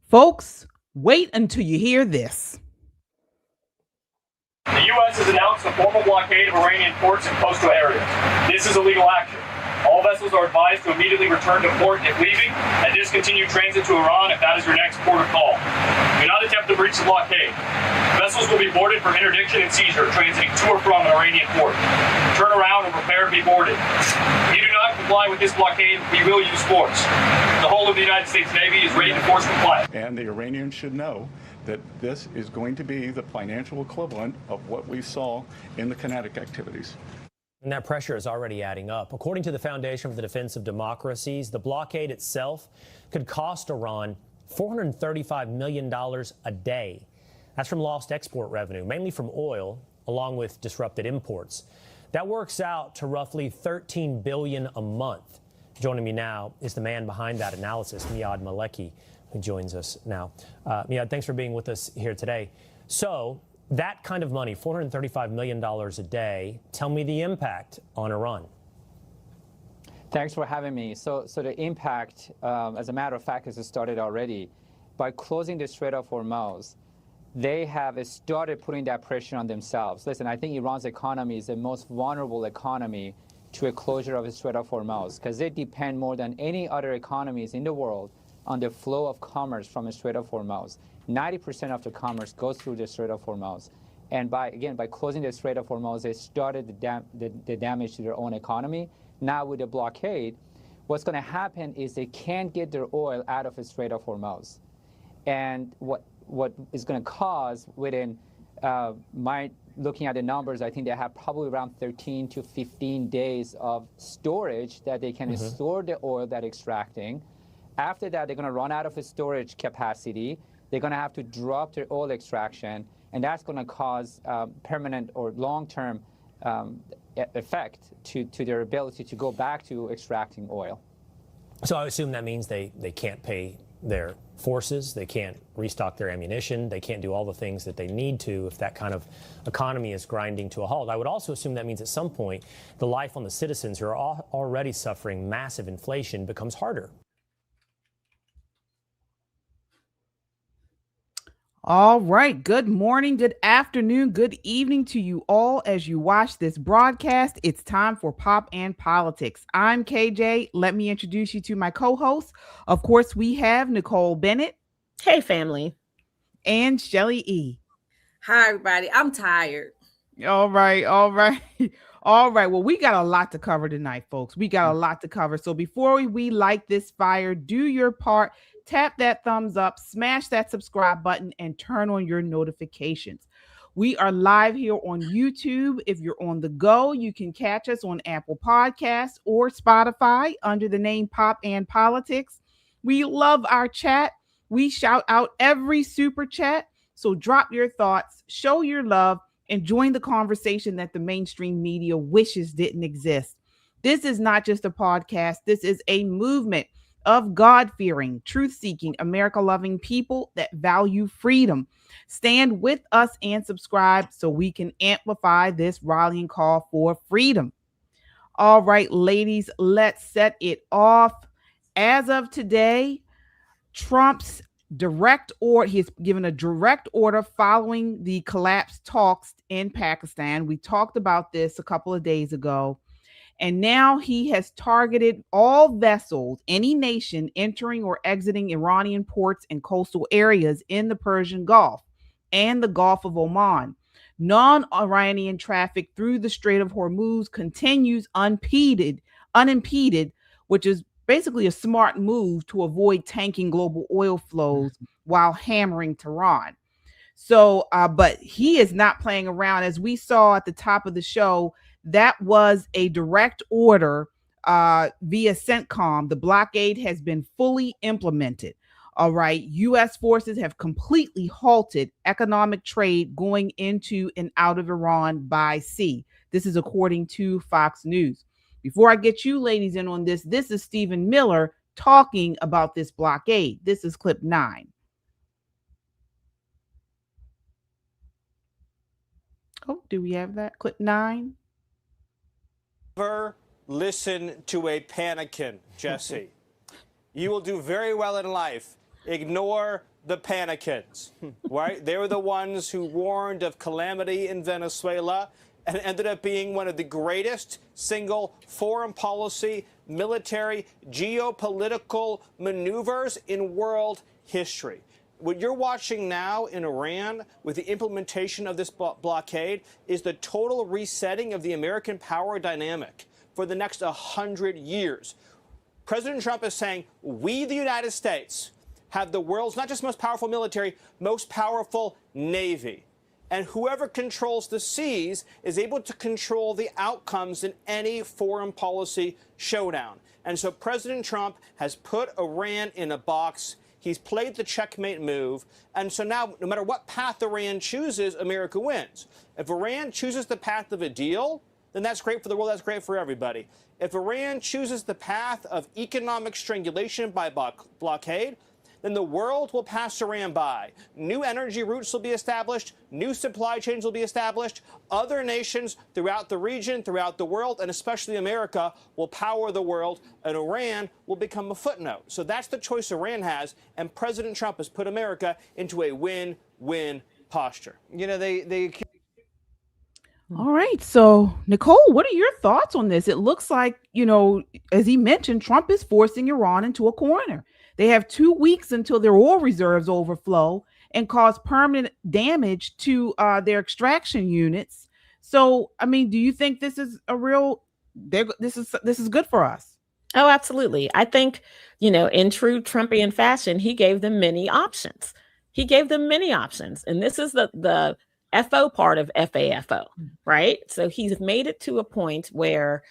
Folks, wait until you hear this. The U.S. has announced a formal blockade of Iranian ports and coastal areas. This is illegal action. All vessels are advised to immediately return to port if leaving and discontinue transit to Iran if that is your next port of call. Do not attempt to breach the blockade. Vessels will be boarded for interdiction and seizure transiting to or from an Iranian port. Turn around and prepare to be boarded. If you do not comply with this blockade, we will use force. The whole of the United States Navy is ready to force compliance. And the Iranians should know that this is going to be the financial equivalent of what we saw in the kinetic activities. And that pressure is already adding up. According to the Foundation for the Defense of Democracies, the blockade itself could cost Iran $435 million a day. That's from lost export revenue, mainly from oil, along with disrupted imports. That works out to roughly $13 billion a month. Joining me now is the man behind that analysis, Miad Maleki, who joins us now. Miad, thanks for being with us here today. So, that kind of money, $435 million a day, tell me the impact on Iran. Thanks for having me. So the impact, as a matter of fact, has started already. By closing the Strait of Hormuz, they have started putting that pressure on themselves. Listen, I think Iran's economy is the most vulnerable economy to a closure of the Strait of Hormuz because they depend more than any other economies in the world on the flow of commerce from the Strait of Hormuz. 90% of the commerce goes through the Strait of Hormuz. And by closing the Strait of Hormuz, they started the damage to their own economy. Now with the blockade, what's going to happen is they can't get their oil out of the Strait of Hormuz. And what is going to cause within, looking at the numbers, I think they have probably around 13 to 15 days of storage that they can store the oil that they're extracting. After that, they're going to run out of the storage capacity. They're going to have to drop their oil extraction, and that's going to cause permanent or long-term effect to their ability to go back to extracting oil. So I assume that means they can't pay their forces, they can't restock their ammunition, they can't do all the things that they need to if that kind of economy is grinding to a halt. I would also assume that means at some point the life on the citizens who are already suffering massive inflation becomes harder. All right. Good morning, good afternoon, good evening to you all as you watch this broadcast. It's time for Pop and Politics. I'm KJ. Let me introduce you to my co-hosts. Of course, we have Nicole Bennett. Hey, family. And Shelly E. Hi, everybody. I'm tired. All right. All right. All right. Well, we got a lot to cover tonight, folks. We got a lot to cover. So before we light this fire, do your part. Tap that thumbs up, smash that subscribe button, and turn on your notifications. We are live here on YouTube. If you're on the go, you can catch us on Apple Podcasts or Spotify under the name Pop and Politics. We love our chat. We shout out every super chat. So drop your thoughts, show your love, and join the conversation that the mainstream media wishes didn't exist. This is not just a podcast. This is a movement of God-fearing, truth-seeking, America-loving people that value freedom. Stand with us and subscribe so we can amplify this rallying call for freedom. All right, ladies, let's set it off. As of today, Trump's he's given a direct order following the collapsed talks in Pakistan. We talked about this a couple of days ago. And now he has targeted all vessels, any nation entering or exiting Iranian ports and coastal areas in the Persian Gulf and the Gulf of Oman. Non-Iranian traffic through the Strait of Hormuz continues unimpeded, which is basically a smart move to avoid tanking global oil flows while hammering Tehran. So, but he is not playing around. As we saw at the top of the show, that was a direct order via CENTCOM. The blockade has been fully implemented. All right. U.S. forces have completely halted economic trade going into and out of Iran by sea. This is according to Fox News. Before I get you ladies in on this, this is Stephen Miller talking about this blockade. This is clip 9. Oh, do we have that? Clip 9. Never listen to a panickin, Jesse. You will do very well in life. Ignore the panicans, right? They were the ones who warned of calamity in Venezuela and ended up being one of the greatest single foreign policy, military, geopolitical maneuvers in world history. What you're watching now in Iran with the implementation of this blockade is the total resetting of the American power dynamic for the next 100 years. President Trump is saying, we, the United States, have the world's not just most powerful military, most powerful navy. And whoever controls the seas is able to control the outcomes in any foreign policy showdown. And so President Trump has put Iran in a box. He's played the checkmate move. And so now, no matter what path Iran chooses, America wins. If Iran chooses the path of a deal, then that's great for the world. That's great for everybody. If Iran chooses the path of economic strangulation by blockade, then the world will pass Iran by. New energy routes will be established. New supply chains will be established. Other nations throughout the region, throughout the world, and especially America, will power the world, and Iran will become a footnote. So that's the choice Iran has, and President Trump has put America into a win-win posture. You know, they All right. So, Nicole, what are your thoughts on this? It looks like, as he mentioned, Trump is forcing Iran into a corner. They have 2 weeks until their oil reserves overflow and cause permanent damage to their extraction units. So, I mean, do you think this is this is good for us? Oh, absolutely. I think, in true Trumpian fashion, he gave them many options. And this is the FO part of FAFO, right? So he's made it to a point where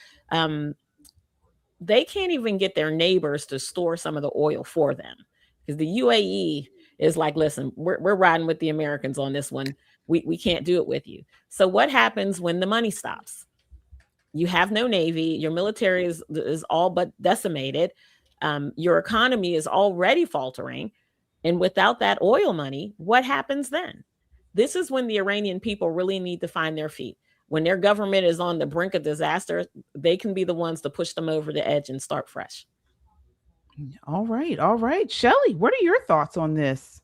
they can't even get their neighbors to store some of the oil for them, because the UAE is like, listen, we're riding with the Americans on this one. We can't do it with you. So what happens when the money stops? You have no navy. Your military is all but decimated. Your economy is already faltering. And without that oil money, what happens then? This is when the Iranian people really need to find their feet. When their government is on the brink of disaster, they can be the ones to push them over the edge and start fresh. All right. Shelley, what are your thoughts on this?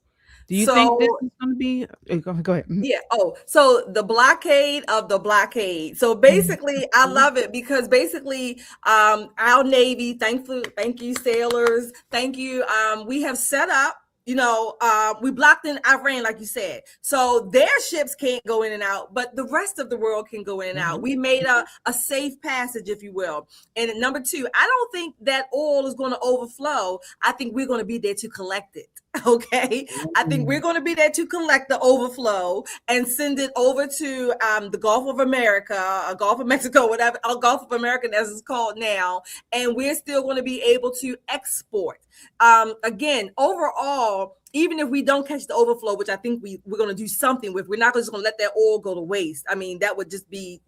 Do you think this is going to be? Go ahead. Yeah. Oh, so the blockade of the blockade. So basically, I love it because basically, our Navy, thank you, sailors, thank you. We have set up. We blocked in Iran, like you said. So their ships can't go in and out, but the rest of the world can go in and out. We made a safe passage, if you will. And number two, I don't think that oil is going to overflow. I think we're going to be there to collect it. Okay. I think we're going to be there to collect the overflow and send it over to the Gulf of America, Gulf of Mexico, whatever, Gulf of America as it's called now. And we're still going to be able to export. Again, overall, even if we don't catch the overflow, which I think we're going to do something with, we're not just going to let that oil go to waste. I mean, that would just be,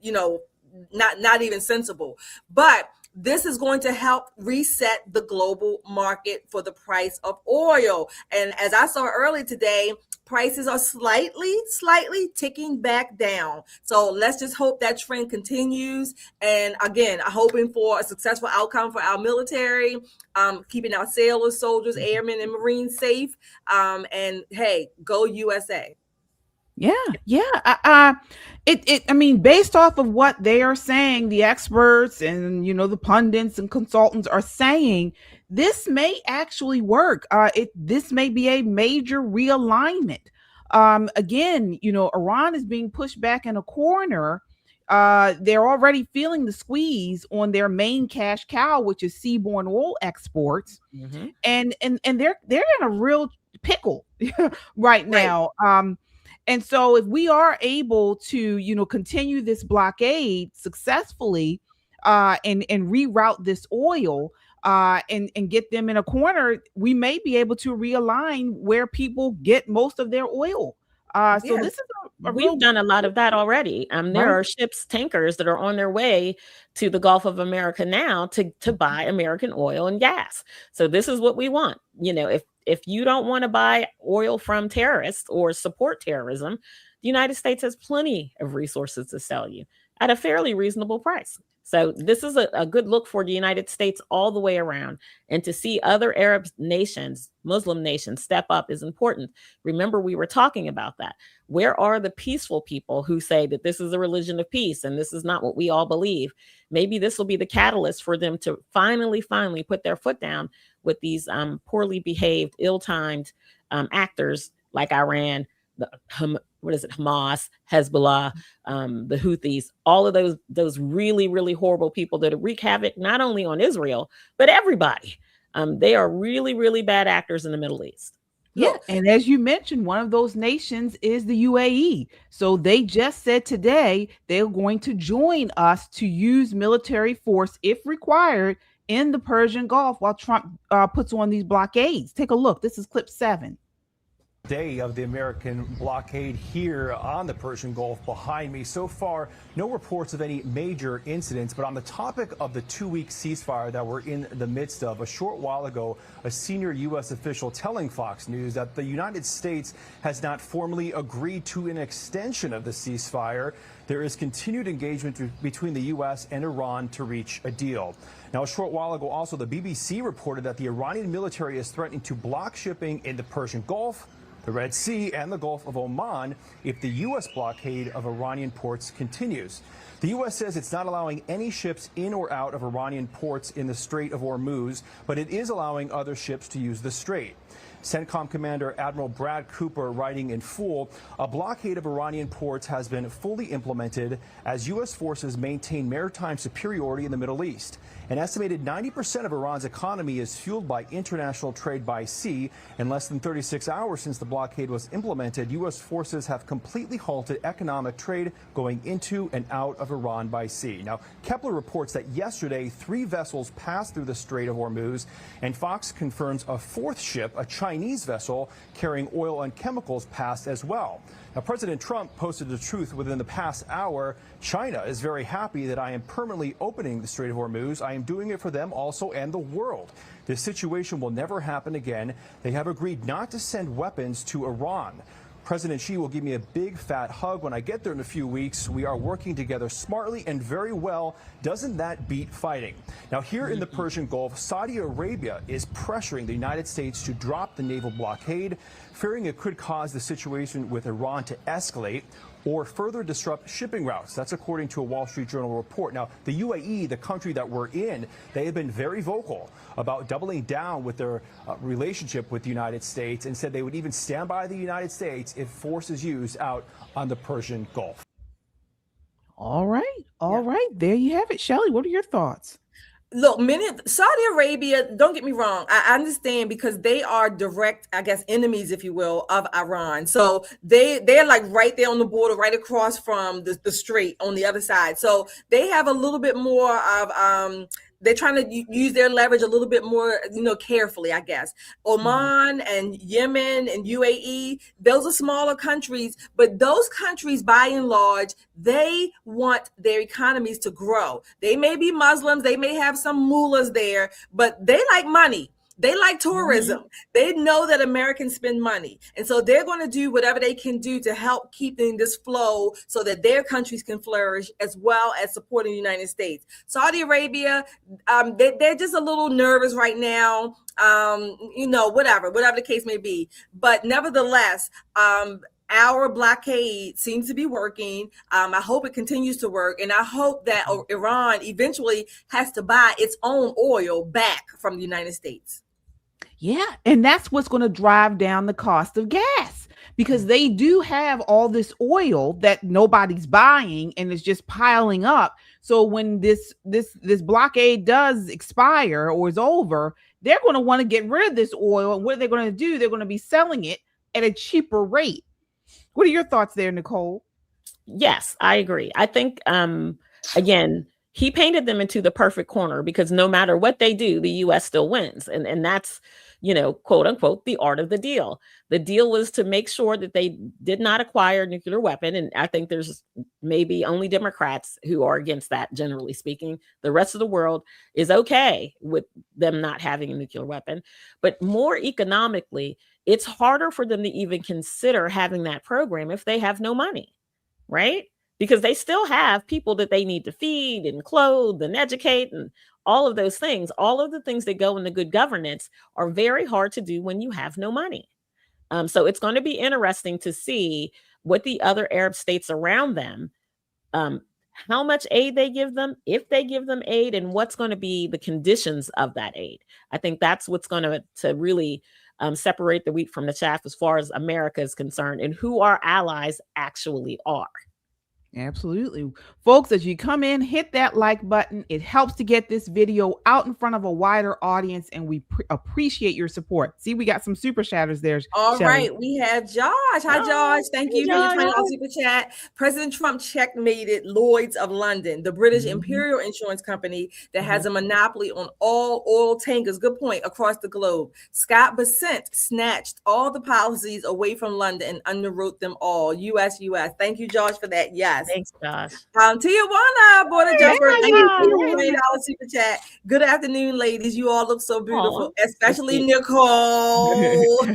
not even sensible. But this is going to help reset the global market for the price of oil. And as I saw earlier today, prices are slightly ticking back down. So let's just hope that trend continues. And again, I'm hoping for a successful outcome for our military, keeping our sailors, soldiers, airmen, and Marines safe. And hey, go USA. Yeah. I mean, based off of what they are saying, the experts and, the pundits and consultants are saying, this may actually work. This may be a major realignment. Again, Iran is being pushed back in a corner. They're already feeling the squeeze on their main cash cow, which is seaborne oil exports. And they're in a real pickle right now. And so if we are able to, continue this blockade successfully and reroute this oil and get them in a corner, we may be able to realign where people get most of their oil. So this is we've done a lot of that already. There are ships, tankers that are on their way to the Gulf of America now to buy American oil and gas. So this is what we want. If you don't want to buy oil from terrorists or support terrorism, the United States has plenty of resources to sell you. at a fairly reasonable price. So this is a good look for the United States all the way around. And to see other Arab nations, Muslim nations step up is important. Remember, we were talking about that. Where are the peaceful people who say that this is a religion of peace and this is not what we all believe? Maybe this will be the catalyst for them to finally put their foot down with these poorly behaved, ill-timed actors like Iran, Hamas, Hezbollah, the Houthis, all of those really, really horrible people that wreak havoc not only on Israel, but everybody. They are really, really bad actors in the Middle East. Yeah, and as you mentioned, one of those nations is the UAE. So they just said today they're going to join us to use military force if required in the Persian Gulf while Trump puts on these blockades. Take a look. This is clip 7. Day of the American blockade here on the Persian Gulf behind me. So far, no reports of any major incidents, but on the topic of the 2-week ceasefire that we're in the midst of, a short while ago, a senior U.S. official telling Fox News that the United States has not formally agreed to an extension of the ceasefire. There is continued engagement between the U.S. and Iran to reach a deal. Now, a short while ago, also, the BBC reported that the Iranian military is threatening to block shipping in the Persian Gulf, the Red Sea, and the Gulf of Oman if the U.S. blockade of Iranian ports continues. The U.S. says it's not allowing any ships in or out of Iranian ports in the Strait of Hormuz, but it is allowing other ships to use the strait. CENTCOM Commander Admiral Brad Cooper writing in full, a blockade of Iranian ports has been fully implemented as U.S. forces maintain maritime superiority in the Middle East. An estimated 90% of Iran's economy is fueled by international trade by sea. In less than 36 hours since the blockade was implemented, U.S. forces have completely halted economic trade going into and out of Iran by sea. Now, Kepler reports that yesterday 3 vessels passed through the Strait of Hormuz, and Fox confirms a 4th ship, a Chinese vessel carrying oil and chemicals, passed as well. Now, President Trump posted the truth within the past hour. China is very happy that I am permanently opening the Strait of Hormuz. I am doing it for them also and the world. This situation will never happen again. They have agreed not to send weapons to Iran. President Xi will give me a big fat hug when I get there in a few weeks. We are working together smartly and very well. Doesn't that beat fighting? Now, here in the Persian Gulf, Saudi Arabia is pressuring the United States to drop the naval blockade, fearing it could cause the situation with Iran to escalate or further disrupt shipping routes. That's according to a Wall Street Journal report. Now, the UAE, the country that we're in, they have been very vocal about doubling down with their relationship with the United States and said they would even stand by the United States if force is used out on the Persian Gulf. All right. There you have it. Shelley, what are your thoughts? Look, Saudi Arabia, don't get me wrong, I understand because they are direct, I guess, enemies, if you will, of Iran. So they're like right there on the border, right across from the strait on the other side. So they have a little bit more of they're trying to use their leverage a little bit more, carefully, I guess. Oman and Yemen and UAE, those are smaller countries, but those countries, by and large, they want their economies to grow. They may be Muslims, they may have some mullahs there, but they like money. They like tourism. They know that Americans spend money. And so they're going to do whatever they can do to help keeping this flow so that their countries can flourish as well as supporting the United States. Saudi Arabia, they're just a little nervous right now, whatever the case may be. But nevertheless, our blockade seems to be working. I hope it continues to work. And I hope that Iran eventually has to buy its own oil back from the United States. Yeah, and that's what's going to drive down the cost of gas because they do have all this oil that nobody's buying and it's just piling up. So when this blockade does expire or is over, they're going to want to get rid of this oil. And what they're going to do, they're going to be selling it at a cheaper rate. What are your thoughts there, Nicole? Yes, I agree. I think, again, he painted them into the perfect corner because no matter what they do, the U.S. still wins. And that's, quote unquote, the art of the deal. The deal was to make sure that they did not acquire a nuclear weapon. And I think there's maybe only Democrats who are against that, generally speaking. The rest of the world is okay with them not having a nuclear weapon. But more economically, it's harder for them to even consider having that program if they have no money, right? because they still have people that they need to feed and clothe and educate and all of those things. All of the things that go into good governance are very hard to do when you have no money. So it's going to be interesting to see what the other Arab states around them, how much aid they give them, if they give them aid, and what's going to be the conditions of that aid. I think that's what's going to really separate the wheat from the chaff as far as America is concerned, and who our allies actually are. Absolutely. Folks, as you come in, hit that like button. It helps to get this video out in front of a wider audience, and we appreciate your support. See, we got some super chatters there. All Shelly. right, we have Josh. Hi, Josh. Thank you for your $20 super chat. President Trump checkmated Lloyd's of London, the British Imperial Insurance Company that has a monopoly on all oil tankers. Good point. Across the globe. Scott Bessent snatched all the policies away from London and underwrote them all. US. Thank you, Josh, for that. Yes. Thanks, Josh. Tijuana bought a jumper. Thank you for your $20 super chat. Good afternoon, ladies. You all look so beautiful, especially Nicole.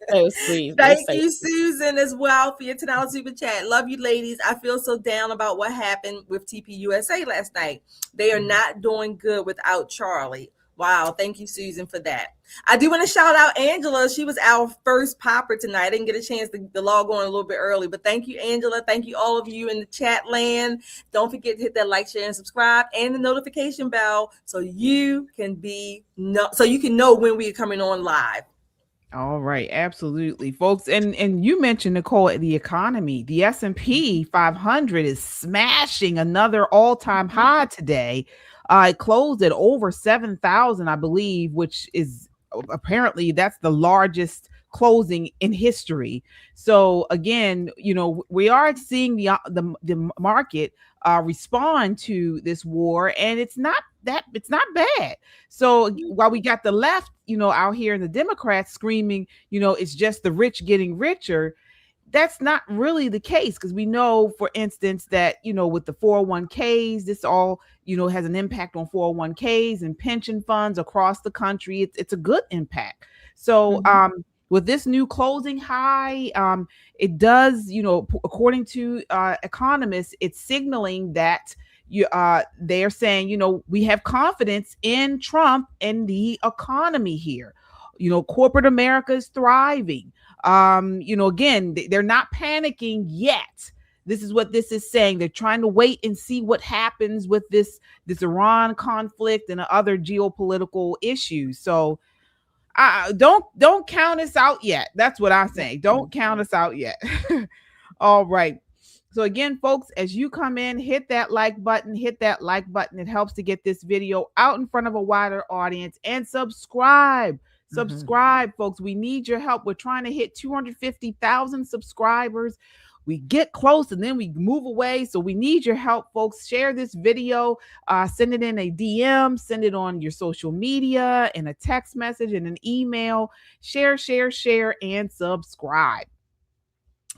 So sweet. Thank you, Susan, as well, for your $10 super chat. Love you, ladies. I feel so down about what happened with TPUSA last night. They are not doing good without Charlie. Wow. Thank you, Susan, for that. I do want to shout out Angela. She was our first popper tonight. I didn't get a chance to log on a little bit early, but thank you, Angela. Thank you, all of you in the chat land. Don't forget to hit that like, share, and subscribe, and the notification bell so you can know when we are coming on live. All right, absolutely, folks. And you mentioned, Nicole, the economy. The S&P 500 is smashing another all-time high today. It closed at over 7,000, I believe, which is apparently that's the largest closing in history. So again, we are seeing the market respond to this war, and it's not bad. So while we got the left, out here and the Democrats screaming, it's just the rich getting richer, that's not really the case, because we know, for instance, that, with the 401ks, this all, has an impact on 401ks and pension funds across the country. It's a good impact. So with this new closing high, it does, according to economists, it's signaling that they're saying, we have confidence in Trump and the economy here. Corporate America is thriving. Again, they're not panicking yet. This is what this is saying. They're trying to wait and see what happens with this Iran conflict and other geopolitical issues. So don't count us out yet. That's what I say. Don't count us out yet. All right. So again, folks, as you come in, hit that like button. It helps to get this video out in front of a wider audience, and subscribe. Subscribe, folks. We need your help. We're trying to hit 250,000 subscribers. We get close and then we move away. So we need your help, folks. Share this video, send it in a DM, send it on your social media, in a text message, and an email. Share, and subscribe.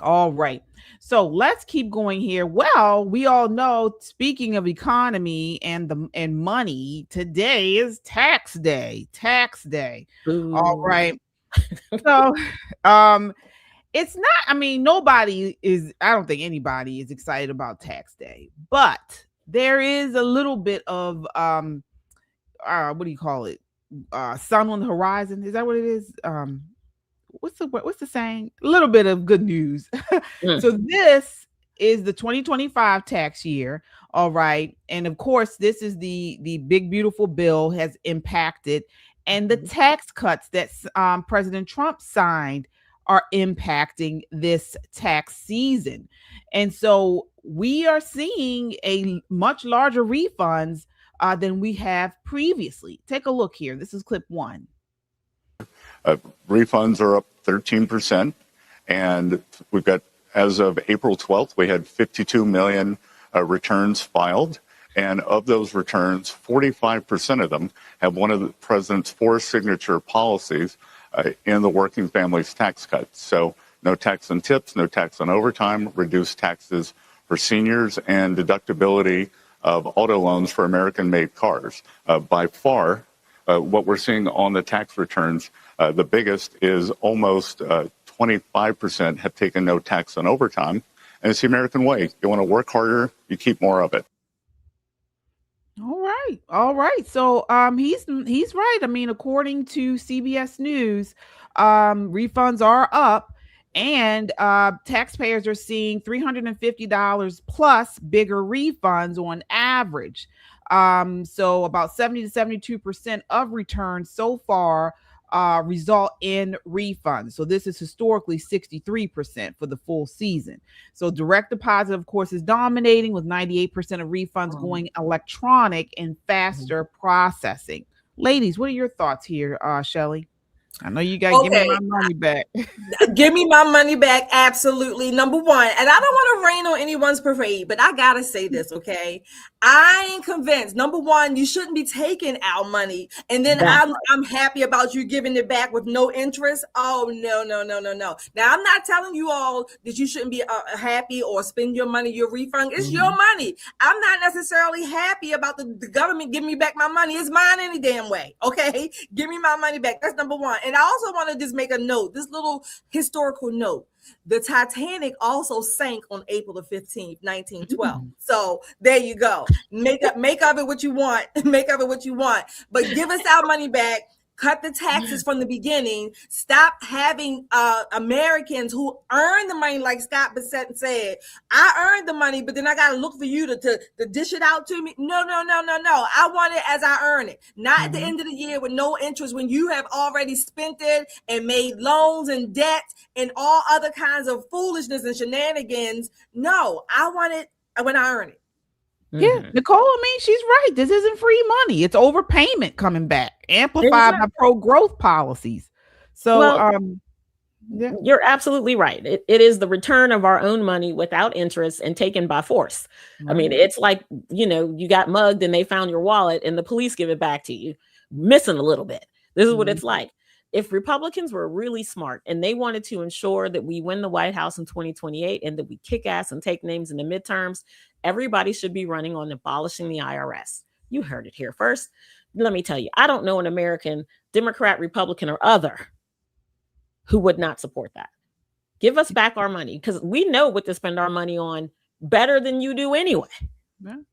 All right. So let's keep going here. Well, we all know, speaking of economy and money, today is tax day. Ooh. All right. So it's not, nobody is, I don't think anybody is excited about tax day, but there is a little bit of what do you call it? Sun on the horizon. Is that what it is? What's the saying? A little bit of good news. So this is the 2025 tax year. All right. And of course, this is the big, beautiful bill has impacted, and the tax cuts that President Trump signed are impacting this tax season. And so we are seeing a much larger refunds than we have previously. Take a look here. This is clip 1. Refunds are up 13%, and we've got, as of April 12th, we had 52 million returns filed, and of those returns, 45% of them have one of the president's 4 signature policies in the working families tax cuts. So no tax on tips, no tax on overtime, reduced taxes for seniors, and deductibility of auto loans for American-made cars. By far, what we're seeing on the tax returns, the biggest is almost 25% have taken no tax on overtime, And it's the American way. You want to work harder, you keep more of it. All right. So he's right. I mean, according to CBS News, refunds are up, and taxpayers are seeing $350 plus bigger refunds on average. So about 70 to 72% of returns so far result in refunds. So this is historically 63% for the full season. So direct deposit, of course, is dominating with 98% of refunds going electronic and faster processing. Ladies, what are your thoughts here, Shelly? I know you got to give me my money back. Give me my money back. Absolutely. Number one, and I don't want to rain on anyone's parade, but I got to say this, okay? I ain't convinced. Number one, you shouldn't be taking our money. And then I'm happy about you giving it back with no interest. Oh, no. Now, I'm not telling you all that you shouldn't be happy or spend your money, your refund. It's your money. I'm not necessarily happy about the government giving me back my money. It's mine any damn way, okay? Give me my money back. That's number one. And I also want to just make a note, this little historical note. The Titanic also sank on April the 15th, 1912. So there you go. Make of it what you want. Make of it what you want. But give us our money back. Cut the taxes from the beginning. Stop having Americans who earn the money, like Scott Bissett said. I earned the money, but then I got to look for you to dish it out to me. No. I want it as I earn it. Not at the end of the year with no interest when you have already spent it and made loans and debt and all other kinds of foolishness and shenanigans. No, I want it when I earn it. Yeah, Nicole, I mean, she's right. This isn't free money. It's overpayment coming back, amplified by pro-growth policies. So, you're absolutely right. It is the return of our own money without interest and taken by force. I mean, it's like, you got mugged and they found your wallet and the police give it back to you, missing a little bit. This is what it's like. If Republicans were really smart and they wanted to ensure that we win the White House in 2028 and that we kick ass and take names in the midterms, everybody should be running on abolishing the IRS. You heard it here first. Let me tell you, I don't know an American, Democrat, Republican, or other who would not support that. Give us back our money because we know what to spend our money on better than you do anyway.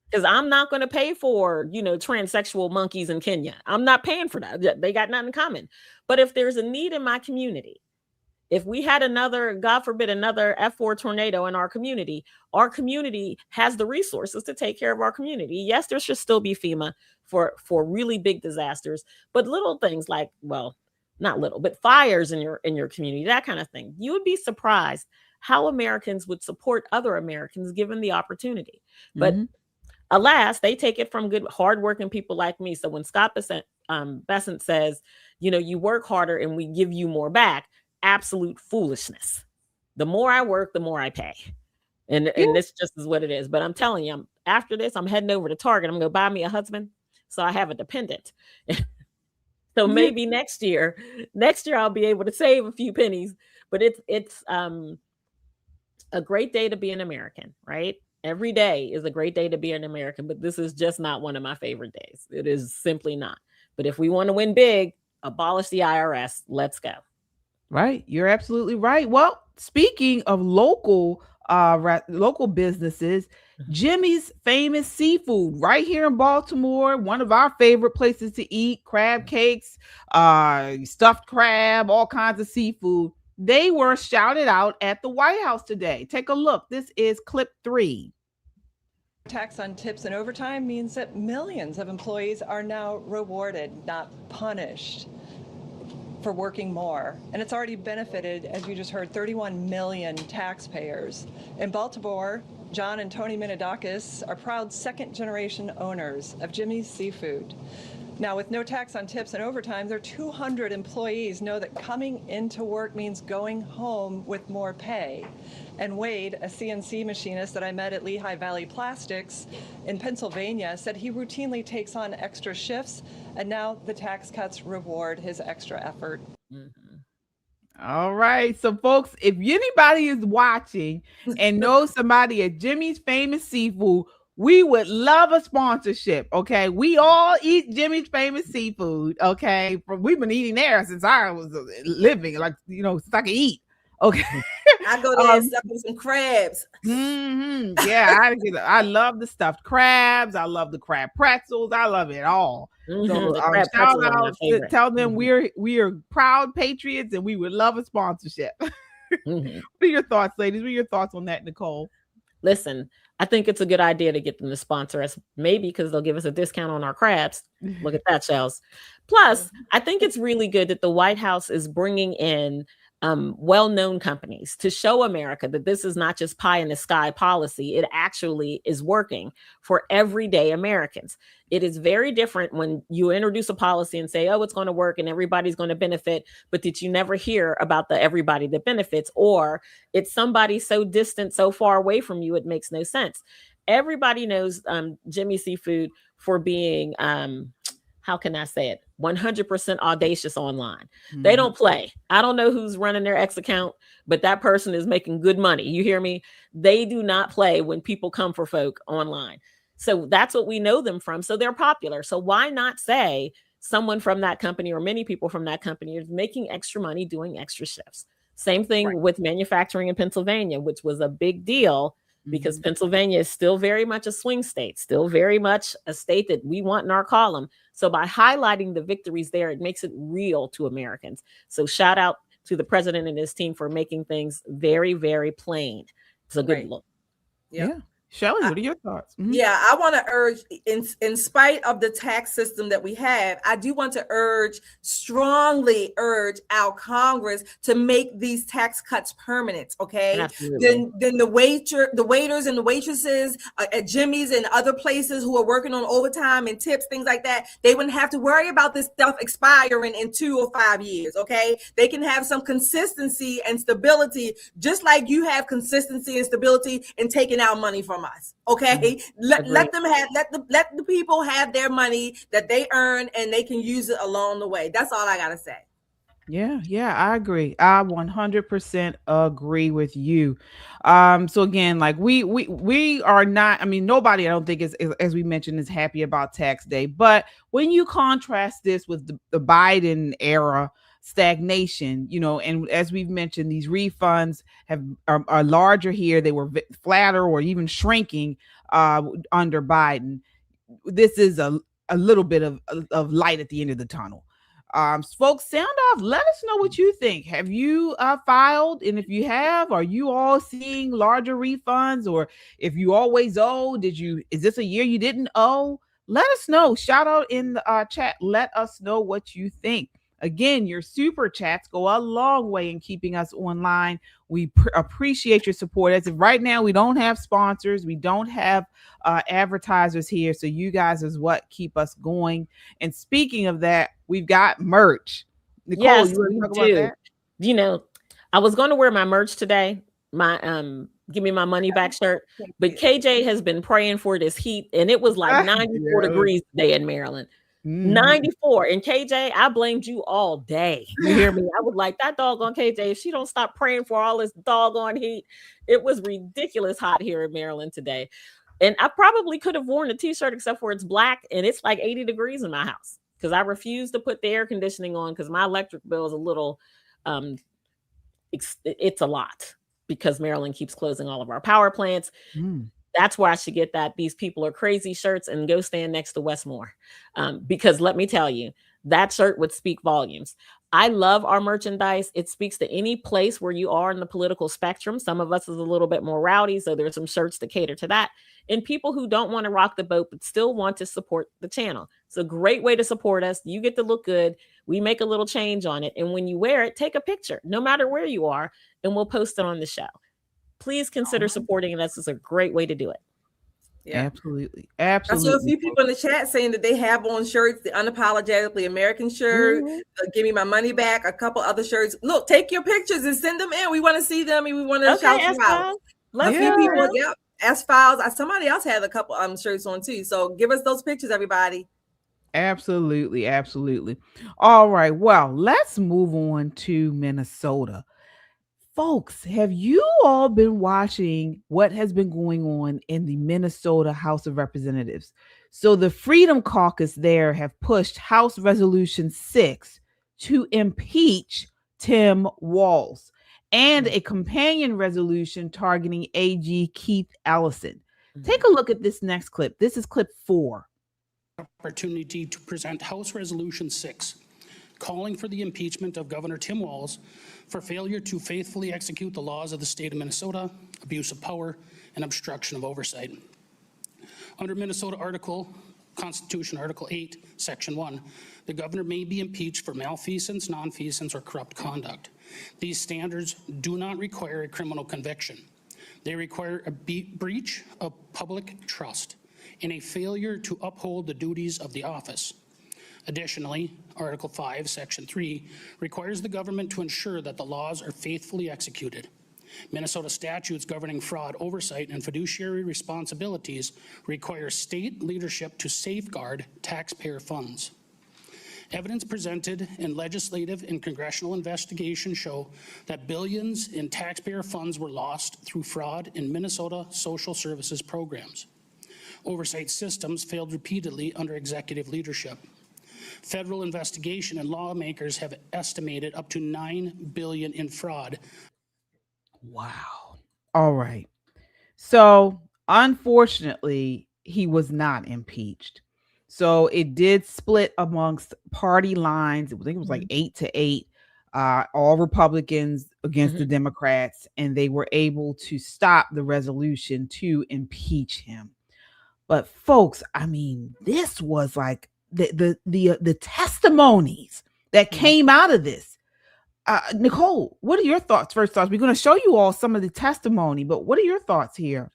Because I'm not going to pay for, transsexual monkeys in Kenya. I'm not paying for that. They got nothing in common. But if there's a need in my community, if we had another, God forbid, another F4 tornado in our community has the resources to take care of our community. Yes, there should still be FEMA for really big disasters, but little things like, well, not little, but fires in your community, that kind of thing. You would be surprised how Americans would support other Americans given the opportunity. But alas, they take it from good, hardworking people like me. So when Scott Bessent says, you work harder and we give you more back, absolute foolishness. The more I work, the more I pay. And this just is what it is. But I'm telling you, after this, I'm heading over to Target. I'm going to buy me a husband so I have a dependent. So maybe next year I'll be able to save a few pennies. But it's a great day to be an American, right? Every day is a great day to be an American, but this is just not one of my favorite days. It is simply not. But if we want to win big, abolish the IRS. Let's go. Right. You're absolutely right. Well, speaking of local businesses, Jimmy's Famous Seafood right here in Baltimore, one of our favorite places to eat, crab cakes, stuffed crab, all kinds of seafood. They were shouted out at the White House today. Take a look. This is clip 3. Tax on tips and overtime means that millions of employees are now rewarded, not punished, for working more. And it's already benefited, as you just heard, 31 million taxpayers. In Baltimore, John and Tony Minadakis are proud second-generation owners of Jimmy's Seafood. Now, with no tax on tips and overtime, their 200 employees know that coming into work means going home with more pay. And Wade, a CNC machinist that I met at Lehigh Valley Plastics in Pennsylvania, said he routinely takes on extra shifts, and now the tax cuts reward his extra effort. All right. So, folks, if anybody is watching and knows somebody at Jimmy's Famous Seafood, we would love a sponsorship. Okay. We all eat Jimmy's Famous Seafood. Okay. We've been eating there since I was living, since I could eat. Okay. I go there and suck with some crabs. Yeah, I love the stuffed crabs. I love the crab pretzels. I love it all. So shout out, tell them we are proud patriots and we would love a sponsorship. What are your thoughts, ladies? What are your thoughts on that, Nicole? Listen, I think it's a good idea to get them to sponsor us, maybe because they'll give us a discount on our crabs. Look at that, Shells. Plus, I think it's really good that the White House is bringing in well-known companies to show America that this is not just pie in the sky policy. It actually is working for everyday Americans. It is very different when you introduce a policy and say, oh, it's going to work and everybody's going to benefit, but did you never hear about the everybody that benefits, or it's somebody so distant, so far away from you, it makes no sense. Everybody knows Jimmy Seafood for being, how can I say it? 100% audacious online. They don't play. I don't know who's running their X account, but that person is making good money. You hear me? They do not play when people come for folk online. So that's what we know them from. So they're popular. So why not say someone from that company or many people from that company is making extra money doing extra shifts? Same thing with manufacturing in Pennsylvania, which was a big deal because Pennsylvania is still very much a swing state, still very much a state that we want in our column. So by highlighting the victories there, it makes it real to Americans. So shout out to the president and his team for making things very, very plain. It's a good look. Yeah. Shelley, what are your thoughts? Yeah, I want to urge, in spite of the tax system that we have, I do want to strongly urge our Congress to make these tax cuts permanent. Okay, then the waiters and the waitresses at Jimmy's and other places who are working on overtime and tips, things like that, they wouldn't have to worry about this stuff expiring in 2 or 5 years. Okay, they can have some consistency and stability, just like you have consistency and stability in taking our money from us. Okay, let the people have their money that they earn and they can use it along the way. That's all I gotta say. Yeah, I agree. I 100% agree with you. So again, like we are not, I mean, nobody, I don't think is, as we mentioned, is happy about tax day. But when you contrast this with the Biden era stagnation, and as we've mentioned, these refunds are larger here. They were flatter or even shrinking under Biden. This is a little bit of light at the end of the tunnel. Folks, sound off. Let us know what you think. Have you filed? And if you have, are you all seeing larger refunds? Or if you always owe, is this a year you didn't owe? Let us know. Shout out in the chat. Let us know what you think. Again, your super chats go a long way in keeping us online. We appreciate your support. As of right now, we don't have sponsors. We don't have advertisers here. So you guys is what keep us going. And speaking of that, we've got merch. Nicole, yes, you want to talk about that? I was going to wear my merch today, my give me my money back shirt, but KJ has been praying for this heat, and it was like 94 degrees today in Maryland. 94. And KJ, I blamed you all day. You hear me? I was like, that doggone KJ, if she don't stop praying for all this doggone heat. It was ridiculous hot here in Maryland today. And I probably could have worn a t-shirt except for it's black and it's like 80 degrees in my house because I refuse to put the air conditioning on because my electric bill is a little, it's a lot because Maryland keeps closing all of our power plants. That's where I should get that "these people are crazy" shirts and go stand next to Westmore. Because let me tell you, that shirt would speak volumes. I love our merchandise. It speaks to any place where you are in the political spectrum. Some of us is a little bit more rowdy, so there's some shirts to cater to that. And people who don't want to rock the boat, but still want to support the channel. It's a great way to support us. You get to look good. We make a little change on it. And when you wear it, take a picture, no matter where you are, and we'll post it on the show. Please consider supporting us. It's a great way to do it. Yeah, absolutely. I saw a few people in the chat saying that they have on shirts, the unapologetically American shirt, give me my money back, a couple other shirts. Look, take your pictures and send them in. We want to see them and we want to shout you out. Let's see people. Yep. As files. Somebody else had a couple shirts on too. So give us those pictures, everybody. Absolutely. All right. Well, let's move on to Minnesota. Folks, have you all been watching what has been going on in the Minnesota House of Representatives? So the Freedom Caucus there have pushed House Resolution 6 to impeach Tim Walz. and a companion resolution targeting AG Keith Ellison. Take a look at this next clip. This is clip 4. Opportunity to present House Resolution 6, calling for the impeachment of Governor Tim Walz for failure to faithfully execute the laws of the state of Minnesota, abuse of power, and obstruction of oversight. Under Minnesota Constitution Article 8, Section 1, the governor may be impeached for malfeasance, nonfeasance, or corrupt conduct. These standards do not require a criminal conviction. They require a breach of public trust and a failure to uphold the duties of the office. Additionally, Article 5, Section 3 requires the government to ensure that the laws are faithfully executed. Minnesota statutes governing fraud oversight and fiduciary responsibilities require state leadership to safeguard taxpayer funds. Evidence presented in legislative and congressional investigations show that billions in taxpayer funds were lost through fraud in Minnesota social services programs. Oversight systems failed repeatedly under executive leadership. Federal investigation and lawmakers have estimated up to $9 billion in fraud. Wow. All right. So, unfortunately, he was not impeached. So it did split amongst party lines. I think it was like 8-8, all Republicans against the Democrats, and they were able to stop the resolution to impeach him. But folks, I mean, this was like the testimonies that came out of this. Nicole, what are your thoughts? First thoughts. We're going to show you all some of the testimony, but what are your thoughts here?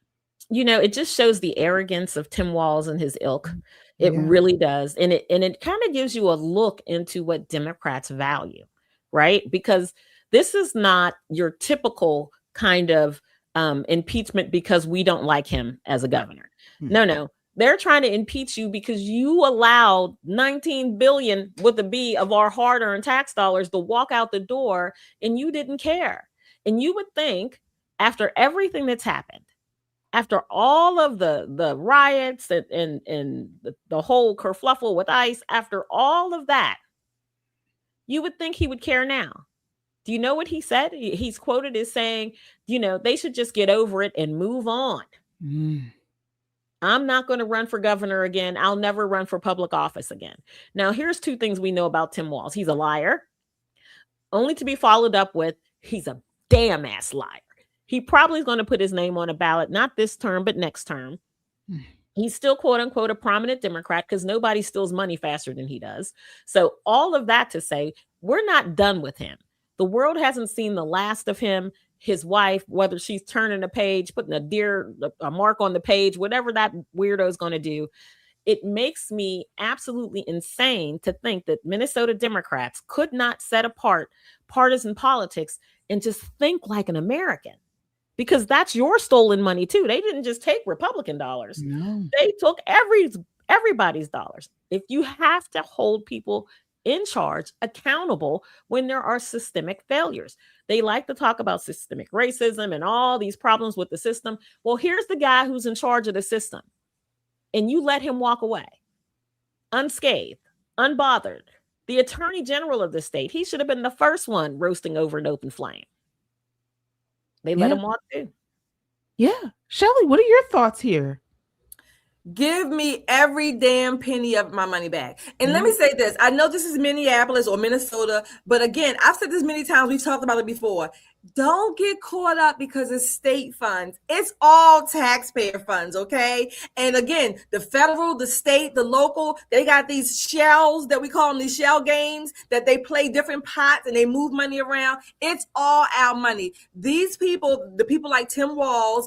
You know, it just shows the arrogance of Tim Walz and his ilk. It really does. And it kind of gives you a look into what Democrats value, right? Because this is not your typical kind of impeachment because we don't like him as a governor. No. They're trying to impeach you because you allowed 19 billion with a B of our hard-earned tax dollars to walk out the door, and you didn't care. And you would think after everything that's happened, after all of the riots and the whole kerfluffle with ICE, after all of that, you would think he would care now. Do you know what he said? He's quoted as saying, you know, they should just get over it and move on. I'm not going to run for governor again. I'll never run for public office again. Now, here's 2 things we know about Tim Walz. He's a liar, only to be followed up with, he's a damn ass liar. He probably is going to put his name on a ballot, not this term, but next term. He's still, quote unquote, a prominent Democrat because nobody steals money faster than he does. So all of that to say, we're not done with him. The world hasn't seen the last of him. His wife, whether she's turning a page, putting a mark on the page, whatever that weirdo is going to do, it makes me absolutely insane to think that Minnesota Democrats could not set apart partisan politics and just think like an American. Because that's your stolen money too. They didn't just take Republican dollars. No. They took everybody's dollars. If you have to hold people in charge accountable when there are systemic failures, they like to talk about systemic racism and all these problems with the system. Well, here's the guy who's in charge of the system, and you let him walk away unscathed, unbothered. The attorney general of the state, he should have been the first one roasting over an open flame. They let him walk too. Yeah. Shelley, what are your thoughts here? Give me every damn penny of my money back. And let me say this. I know this is Minneapolis or Minnesota, but again, I've said this many times. We've talked about it before. Don't get caught up because it's state funds. It's all taxpayer funds, okay? And again, the federal, the state, the local, they got these shells that we call them these shell games that they play different pots and they move money around. It's all our money. These people, the people like Tim Walz,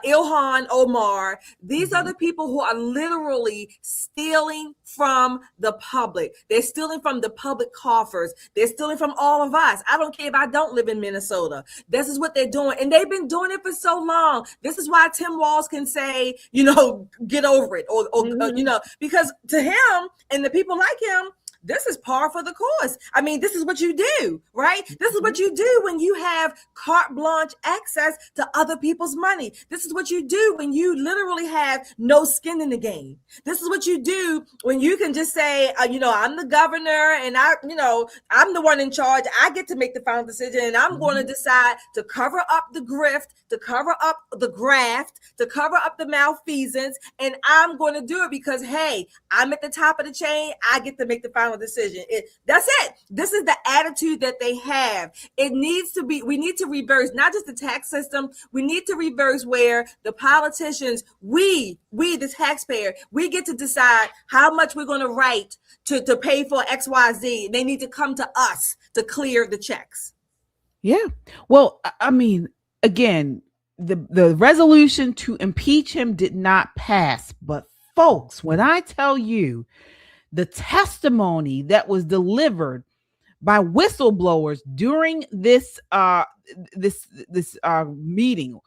Ilhan Omar, these are the people who are literally stealing from the public. They're stealing from the public coffers. They're stealing from all of us. I don't care if I don't live in Minnesota. This is what they're doing. And they've been doing it for so long. This is why Tim Walz can say, you know, get over it or you know, because to him and the people like him, this is par for the course. I mean, this is what you do, right? This is what you do when you have carte blanche access to other people's money. This is what you do when you literally have no skin in the game. This is what you do when you can just say, I'm the governor and I'm the one in charge. I get to make the final decision, and I'm going to decide to cover up the grift, to cover up the graft, to cover up the malfeasance, and I'm going to do it because, hey, I'm at the top of the chain. I get to make the final decision. That's it. This is the attitude that they have. It needs to be, we need to reverse not just the tax system. We need to reverse where the politicians, we the taxpayer, we get to decide how much we're going to write to pay for XYZ. They need to come to us to clear the checks. Yeah. Well, I mean, again, the resolution to impeach him did not pass. But folks, when I tell you the testimony that was delivered by whistleblowers during this meeting,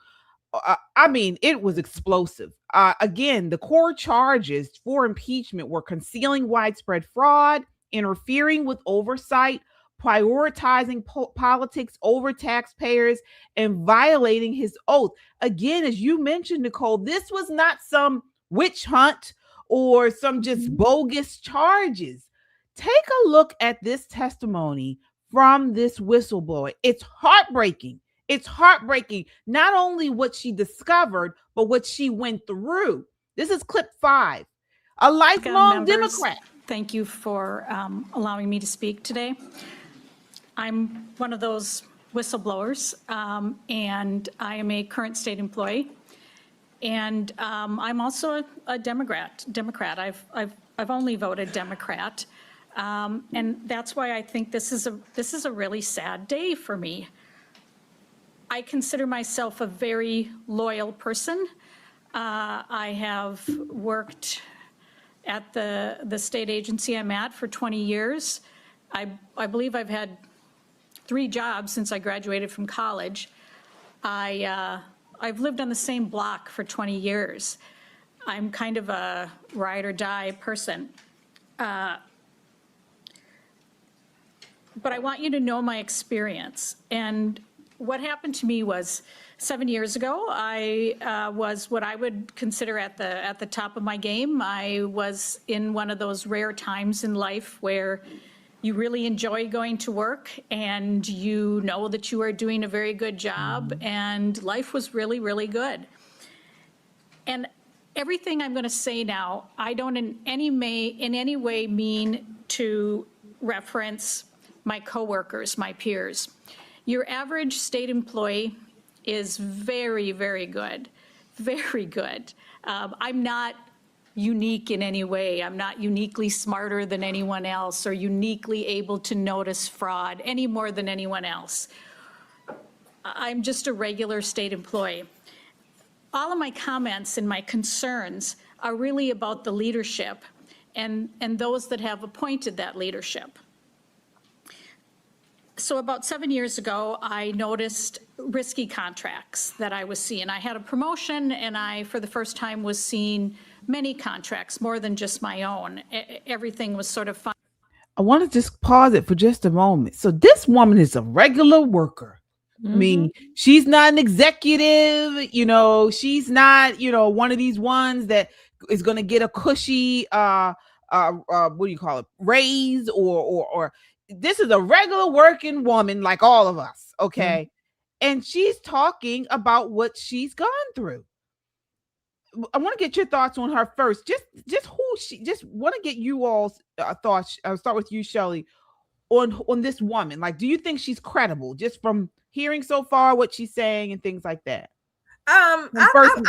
I mean, it was explosive. Again, the core charges for impeachment were concealing widespread fraud, interfering with oversight, prioritizing politics over taxpayers, and violating his oath. Again, as you mentioned, Nicole, this was not some witch hunt or some just bogus charges. Take a look at this testimony from this whistleblower. It's heartbreaking. It's heartbreaking, not only what she discovered, but what she went through. This is clip 5. A lifelong Democrat. Thank you for allowing me to speak today. I'm one of those whistleblowers, and I am a current state employee. And I'm also a Democrat. I've only voted Democrat, and that's why I think this is a really sad day for me. I consider myself a very loyal person. I have worked at the state agency I'm at for 20 years. I believe I've had 3 jobs since I graduated from college. I've lived on the same block for 20 years. I'm kind of a ride or die person. But I want you to know my experience. And what happened to me was 7 years ago, I was what I would consider at the top of my game. I was in one of those rare times in life where you really enjoy going to work and you know that you are doing a very good job, and life was really, really good. And everything I'm going to say now, I don't in any way mean to reference my coworkers, my peers. Your average state employee is very, very good, very good. I'm not unique in any way. I'm not uniquely smarter than anyone else or uniquely able to notice fraud any more than anyone else. I'm just a regular state employee. All of my comments and my concerns are really about the leadership and those that have appointed that leadership. So about 7 years ago, I noticed risky contracts that I was seeing. I had a promotion, and I, for the first time, was seeing many contracts, more than just my own. Everything was sort of fun. I want to just pause it for just a moment. So this woman is a regular worker. I mean, she's not an executive, she's not, one of these ones that is going to get a cushy, what do you call it, raise or this is a regular working woman like all of us, okay? And she's talking about what she's gone through. I want to get your thoughts on her first. Just want to get you all's thoughts. I'll start with you, Shelley, on this woman. Like, do you think she's credible just from hearing so far what she's saying and things like that? I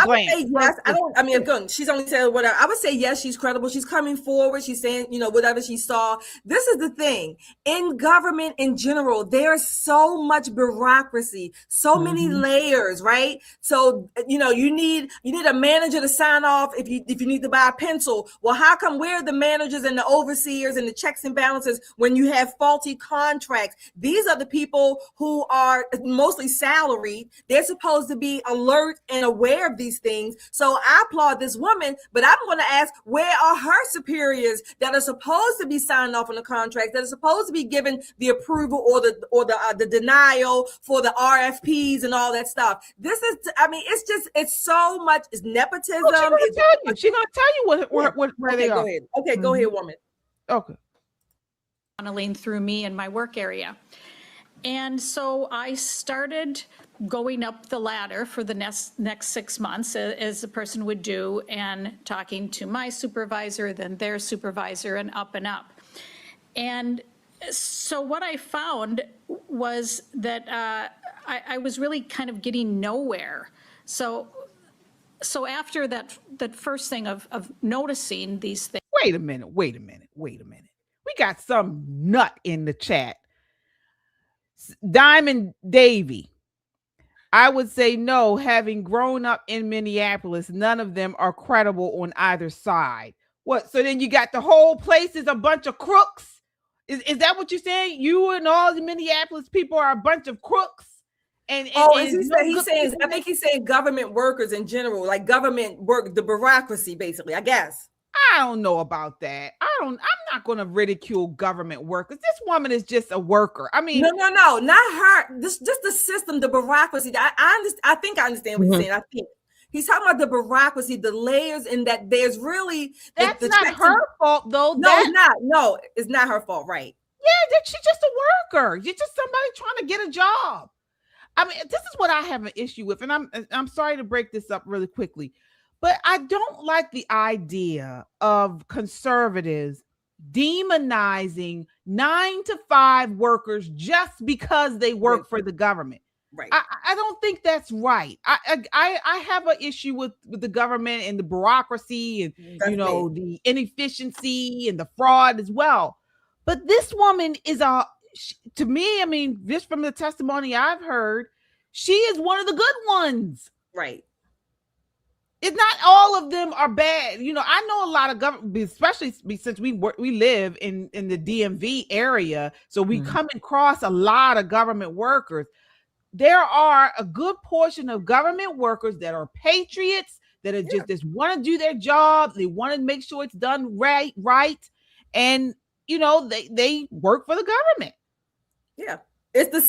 would say yes. She's only said whatever. I would say yes, she's credible. She's coming forward. She's saying, whatever she saw. This is the thing. In government in general, there's so much bureaucracy, so many layers, right? So, you need a manager to sign off if you need to buy a pencil. Well, how come we're the managers and the overseers and the checks and balances when you have faulty contracts? These are the people who are mostly salaried. They're supposed to be alert alert and aware of these things. So I applaud this woman, but I'm going to ask, where are her superiors that are supposed to be signing off on the contracts, that are supposed to be given the approval or the denial for the RFPs and all that stuff? This is, I mean, it's so much, it's nepotism. Oh, she's going to tell you where they are. Go ahead. Okay, go ahead, woman. Okay. Funneling through me in my work area. And so I started going up the ladder for the next 6 months, as a person would do, and talking to my supervisor, then their supervisor, and up and up. And so what I found was that I was really kind of getting nowhere. So after that first thing of noticing these things. Wait a minute. We got some nut in the chat. Diamond Davy. I would say no, having grown up in Minneapolis, none of them are credible on either side. What? So then you got the whole place is a bunch of crooks? Is that what you're saying? You and all the Minneapolis people are a bunch of crooks? I think he's saying government workers in general, like government work, the bureaucracy, basically, I guess. I don't know about that. I'm not going to ridicule government workers. This woman is just a worker. I mean, no, not her. Just the system, the bureaucracy. I think I understand what he's saying. I think he's talking about the bureaucracy, the layers, and that there's really that's not her fault, though. No, it's not. No, it's not her fault, right? Yeah, she's just a worker. You're just somebody trying to get a job. I mean, this is what I have an issue with, and I'm sorry to break this up really quickly. But I don't like the idea of conservatives demonizing 9-to-5 workers just because they work for the government. Right. I don't think that's right. I have an issue with the government and the bureaucracy and the inefficiency and the fraud as well. But this woman is to me, I mean, just from the testimony I've heard, she is one of the good ones. Right. It's not all of them are bad. I know a lot of government, especially since we live in the DMV area, so we come across a lot of government workers. There are a good portion of government workers that are patriots, that are just want to do their job. They want to make sure it's done right, and they work for the government. Yeah, it's the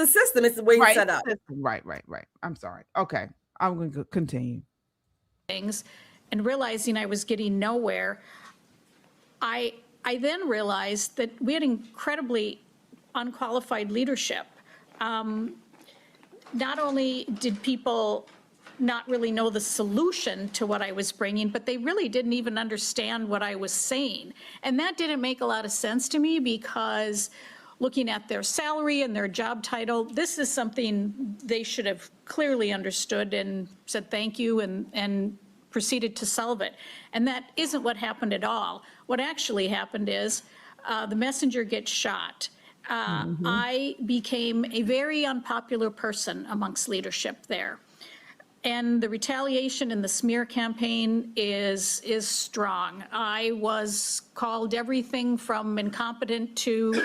system. It's the way it's set up. Right. I'm sorry. Okay, I'm going to continue. Things and realizing I was getting nowhere, I then realized that we had incredibly unqualified leadership. Not only did people not really know the solution to what I was bringing, but they really didn't even understand what I was saying. And that didn't make a lot of sense to me, because looking at their salary and their job title, this is something they should have clearly understood and said thank you and proceeded to solve it. And that isn't what happened at all. What actually happened is the messenger gets shot. I became a very unpopular person amongst leadership there. And the retaliation in the smear campaign is strong. I was called everything from incompetent to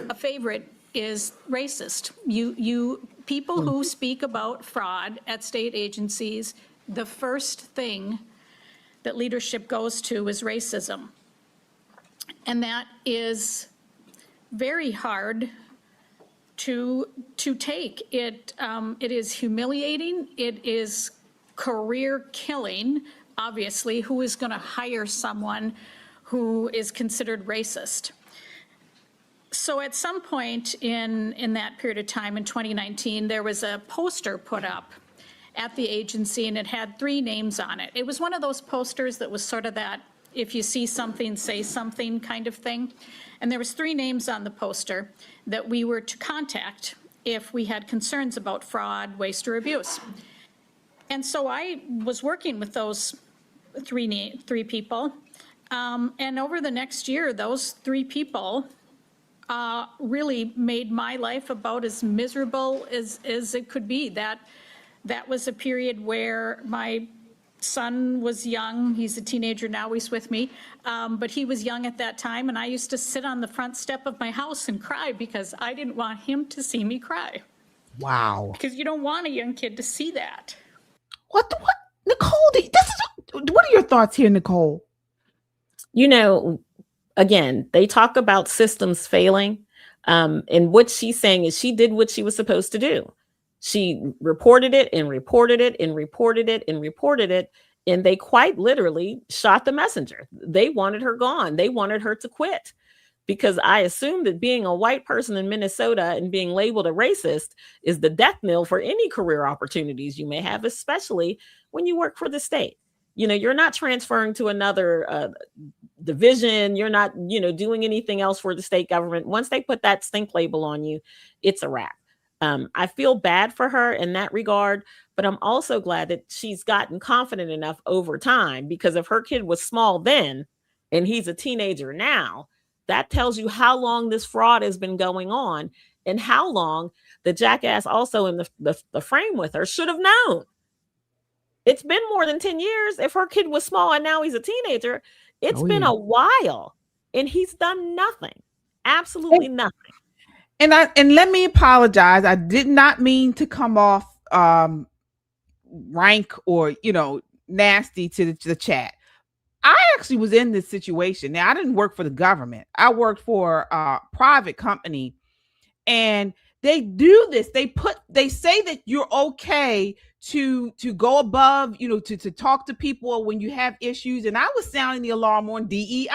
a favorite is racist. You people who speak about fraud at state agencies, the first thing that leadership goes to is racism. And that is very hard to take. It is humiliating. It is career killing. Obviously, who is going to hire someone who is considered racist? So at some point in that period of time in 2019, there was a poster put up at the agency, and it had 3 names on it. It was one of those posters that was sort of that, if you see something, say something kind of thing. And there was 3 names on the poster that we were to contact if we had concerns about fraud, waste, or abuse. And so I was working with those three people. And over the next year, those 3 people really made my life about as miserable as it could be. That was a period where my son was young. He's a teenager now, he's with me. But he was young at that time, and I used to sit on the front step of my house and cry because I didn't want him to see me cry. Wow. Because you don't want a young kid to see that. What, Nicole? What are your thoughts here, Nicole? You know, again, they talk about systems failing. And what she's saying is she did what she was supposed to do. She reported it and reported it and reported it and reported it. And they quite literally shot the messenger. They wanted her gone. They wanted her to quit. Because I assume that being a white person in Minnesota and being labeled a racist is the death knell for any career opportunities you may have, especially when you work for the state. You know, you're not transferring to another division. You're not, doing anything else for the state government. Once they put that stink label on you, it's a wrap. I feel bad for her in that regard, but I'm also glad that she's gotten confident enough over time, because if her kid was small then and he's a teenager now, that tells you how long this fraud has been going on and how long the jackass also in the frame with her should have known. It's been more than 10 years. If her kid was small and now he's a teenager, it's been a while and he's done nothing. Absolutely nothing. And let me apologize. I did not mean to come off rank or, nasty to the chat. I actually was in this situation. Now, I didn't work for the government. I worked for a private company, and they do this. They say that you're okay to go above, to talk to people when you have issues. And I was sounding the alarm on DEI.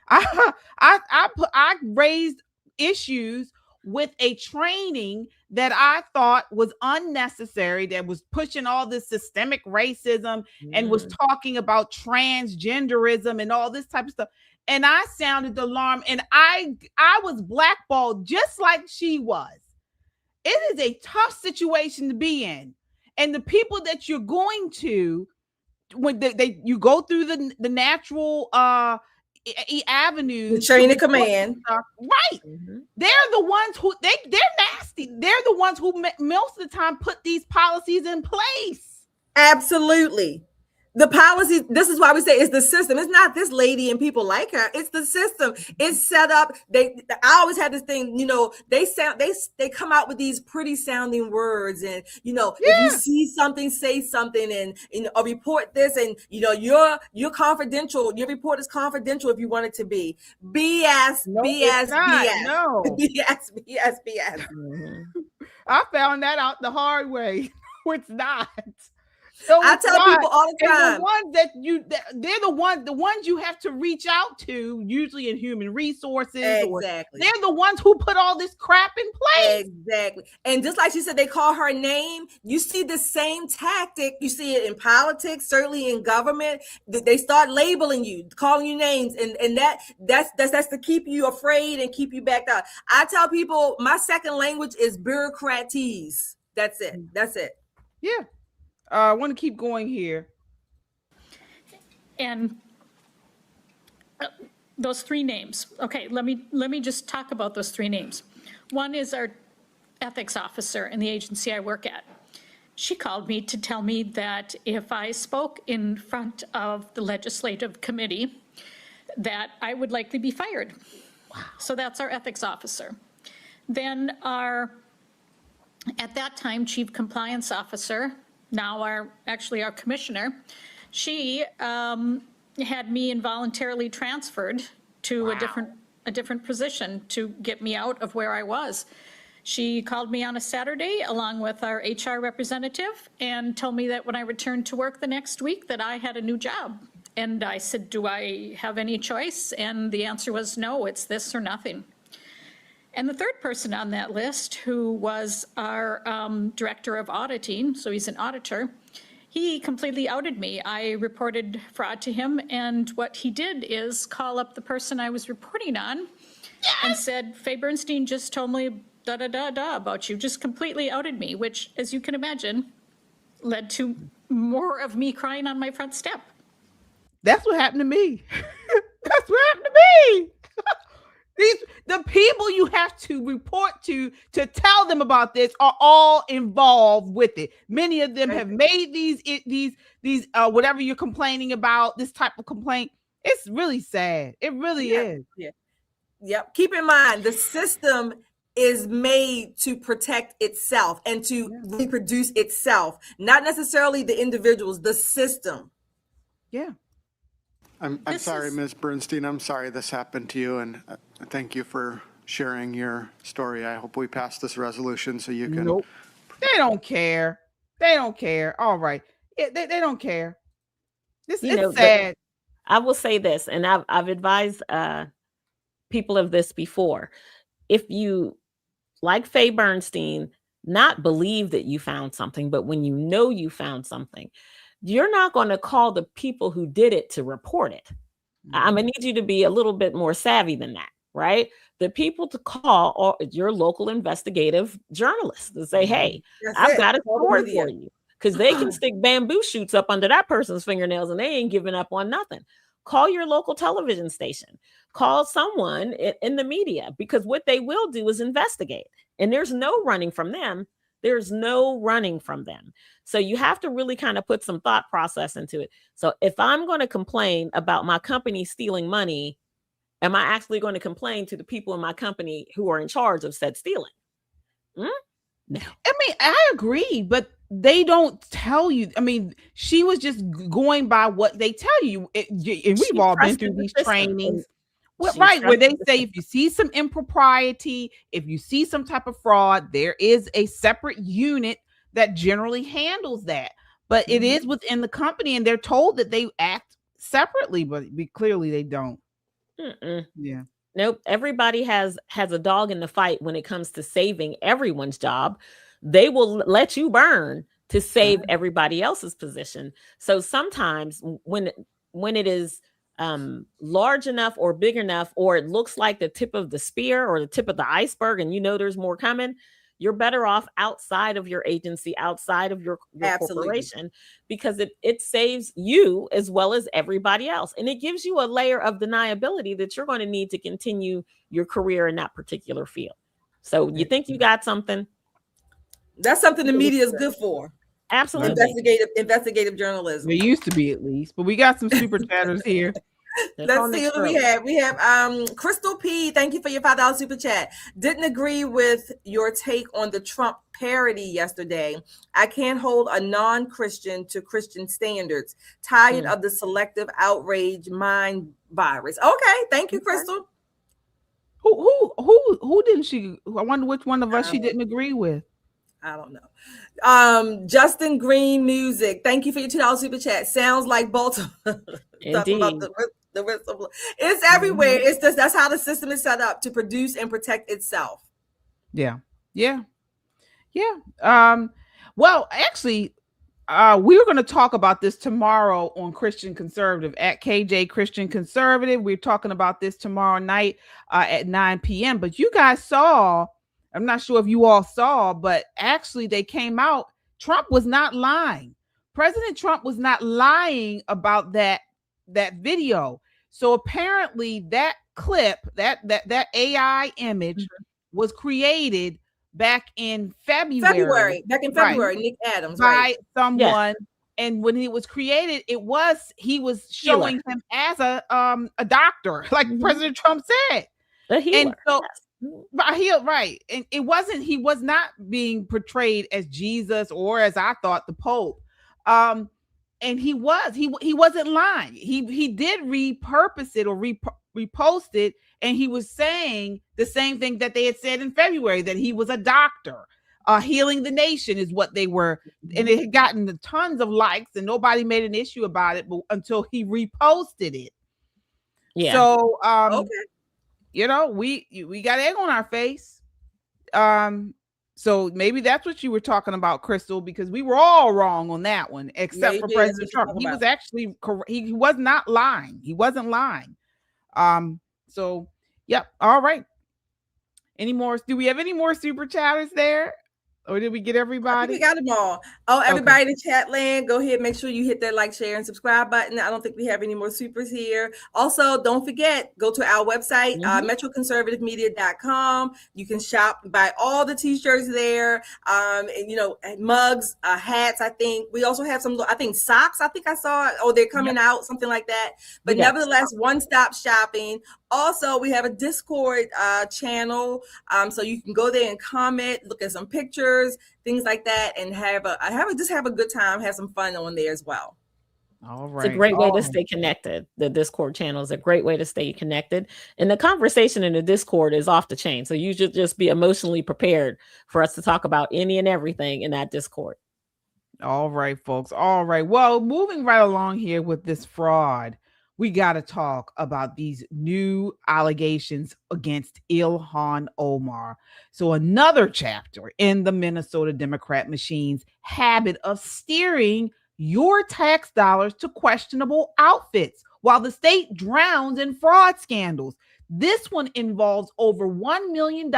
I raised issues with a training that I thought was unnecessary, that was pushing all this systemic racism and was talking about transgenderism and all this type of stuff. And I sounded the alarm, and I was blackballed just like she was. It is a tough situation to be in. And the people that you're going to, when you go through the natural avenues, the chain of command, right? They're the ones who they're nasty. They're the ones who most of the time put these policies in place. Absolutely. The policies, this is why we say it's the system. It's not this lady and people like her. It's the system. It's set up. I always had this thing, they come out with these pretty sounding words, and if you see something, say something, and or report this, and you're confidential. Your report is confidential if you want it to be. BS, no, BS, BS. No. BS. I found that out the hard way. It's not. So I tell people all the time, the ones they're the ones you have to reach out to, usually in human resources. Exactly. They're the ones who put all this crap in place. Exactly. And just like she said, they call her name. You see the same tactic. You see it in politics, certainly in government. They start labeling you, calling you names, and that's to keep you afraid and keep you backed out. I tell people my second language is bureaucratese. That's it. Yeah. I want to keep going here. And those three names. Okay, let me just talk about those three names. One is our ethics officer in the agency I work at. She called me to tell me that if I spoke in front of the legislative committee, that I would likely be fired. Wow. So that's our ethics officer. Then our, at that time, chief compliance officer, now our commissioner, she had me involuntarily transferred to a different position to get me out of where I was. She called me on a Saturday along with our HR representative and told me that when I returned to work the next week that I had a new job. And I said, do I have any choice? And the answer was no, it's this or nothing. And the third person on that list, who was our director of auditing, so he's an auditor, he completely outed me. I reported fraud to him, and what he did is call up the person I was reporting on and said, Faye Bernstein just told me da-da-da-da about you, just completely outed me, which, as you can imagine, led to more of me crying on my front step. That's what happened to me. That's what happened to me. The people you have to report to tell them about this are all involved with it. Many of them have made these whatever you're complaining about, this type of complaint. It's really sad. It really is. Yeah. Yep. Keep in mind, the system is made to protect itself and to reproduce itself, not necessarily the individuals, the system. Yeah. I'm sorry, Ms. Bernstein. I'm sorry this happened to you, and thank you for sharing your story. I hope we pass this resolution so you can. Nope. They don't care. They don't care. All right. They don't care. It's sad. I will say this, and I've advised people of this before. If you, like Faye Bernstein, not believe that you found something, but when you know you found something, you're not going to call the people who did it to report it. I'm going to need you to be a little bit more savvy than that, right? The people to call are your local investigative journalists to say, hey, I've got a story for you. Because they can stick bamboo shoots up under that person's fingernails and they ain't giving up on nothing. Call your local television station. Call someone in the media, because what they will do is investigate. And there's no running from them. There's no running from them. So you have to really kind of put some thought process into it. So if I'm going to complain about my company stealing money, am I actually going to complain to the people in my company who are in charge of said stealing? No. I mean, I agree, but they don't tell you. I mean, she was just going by what they tell you. And we've all been through these trainings. Right, where they say if you see some impropriety, if you see some type of fraud, there is a separate unit that generally handles that. But it is within the company, and they're told that they act separately, but clearly they don't. Yeah. Nope. Everybody has a dog in the fight when it comes to saving everyone's job. They will let you burn to save everybody else's position. So sometimes when it is large enough or big enough, or it looks like the tip of the spear or the tip of the iceberg, and you know there's more coming, you're better off outside of your agency, outside of your corporation, because it saves you as well as everybody else. And it gives you a layer of deniability that you're going to need to continue your career in that particular field. So you think you got something? That's something the media is good for. Absolutely. Investigative journalism. It used to be, at least, but we got some super chatters here. Let's see what we have. We have Crystal P. Thank you for your $5 super chat. Didn't agree with your take on the Trump parody yesterday. I can't hold a non-Christian to Christian standards. Tired of the selective outrage mind virus. Okay, thank you, Crystal. Who didn't she? I wonder which one of us she didn't agree with. I don't know. Justin Green Music. Thank you for your $2 super chat. Sounds like Baltimore. Talking about the whistleblower. It's everywhere. It's just, that's how the system is set up to produce and protect itself. Yeah. Well, actually, we're going to talk about this tomorrow on Christian Conservative at KJ Christian Conservative. We're talking about this tomorrow night at 9 p.m. But you guys saw, I'm not sure if you all saw, but actually they came out. Trump was not lying. President Trump was not lying about that video. So apparently that clip, that AI image was created back in February. Back in February, right. Nick Adams. By someone. Yes. And when it was created, he was showing him as a doctor, like President Trump said. A healer. And so, right. And he was not being portrayed as Jesus or, as I thought, the Pope. And he wasn't lying. He did repurpose it or repost it, and he was saying the same thing that they had said in February, that he was a doctor. Healing the nation is what they were, and it had gotten tons of likes, and nobody made an issue about it until he reposted it. Yeah. So, we got egg on our face. So maybe that's what you were talking about, Crystal, because we were all wrong on that one, except for President Trump. He was actually correct. He was not lying. He wasn't lying. So, yep. All right. Any more? Do we have any more super chatters there? Or did we get everybody? We got them all. Oh, everybody in chat land, go ahead. Make sure you hit that like, share, and subscribe button. I don't think we have any more supers here. Also, don't forget, go to our website, metroconservativemedia.com. You can shop, buy all the t-shirts there. Mugs, hats, I think. We also have some, I think, socks. I think I saw. Oh, they're coming out, something like that. But nevertheless, one-stop shopping. Also, we have a Discord channel, so you can go there and comment, look at some pictures, things like that, and have a good time, have some fun on there as well. All right. It's a great way to stay connected. The Discord channel is a great way to stay connected. And the conversation in the Discord is off the chain. So you should just be emotionally prepared for us to talk about any and everything in that Discord. All right, folks. All right. Well, moving right along here with this fraud, we got to talk about these new allegations against Ilhan Omar. So another chapter in the Minnesota Democrat machine's habit of steering your tax dollars to questionable outfits while the state drowns in fraud scandals. This one involves over $1 million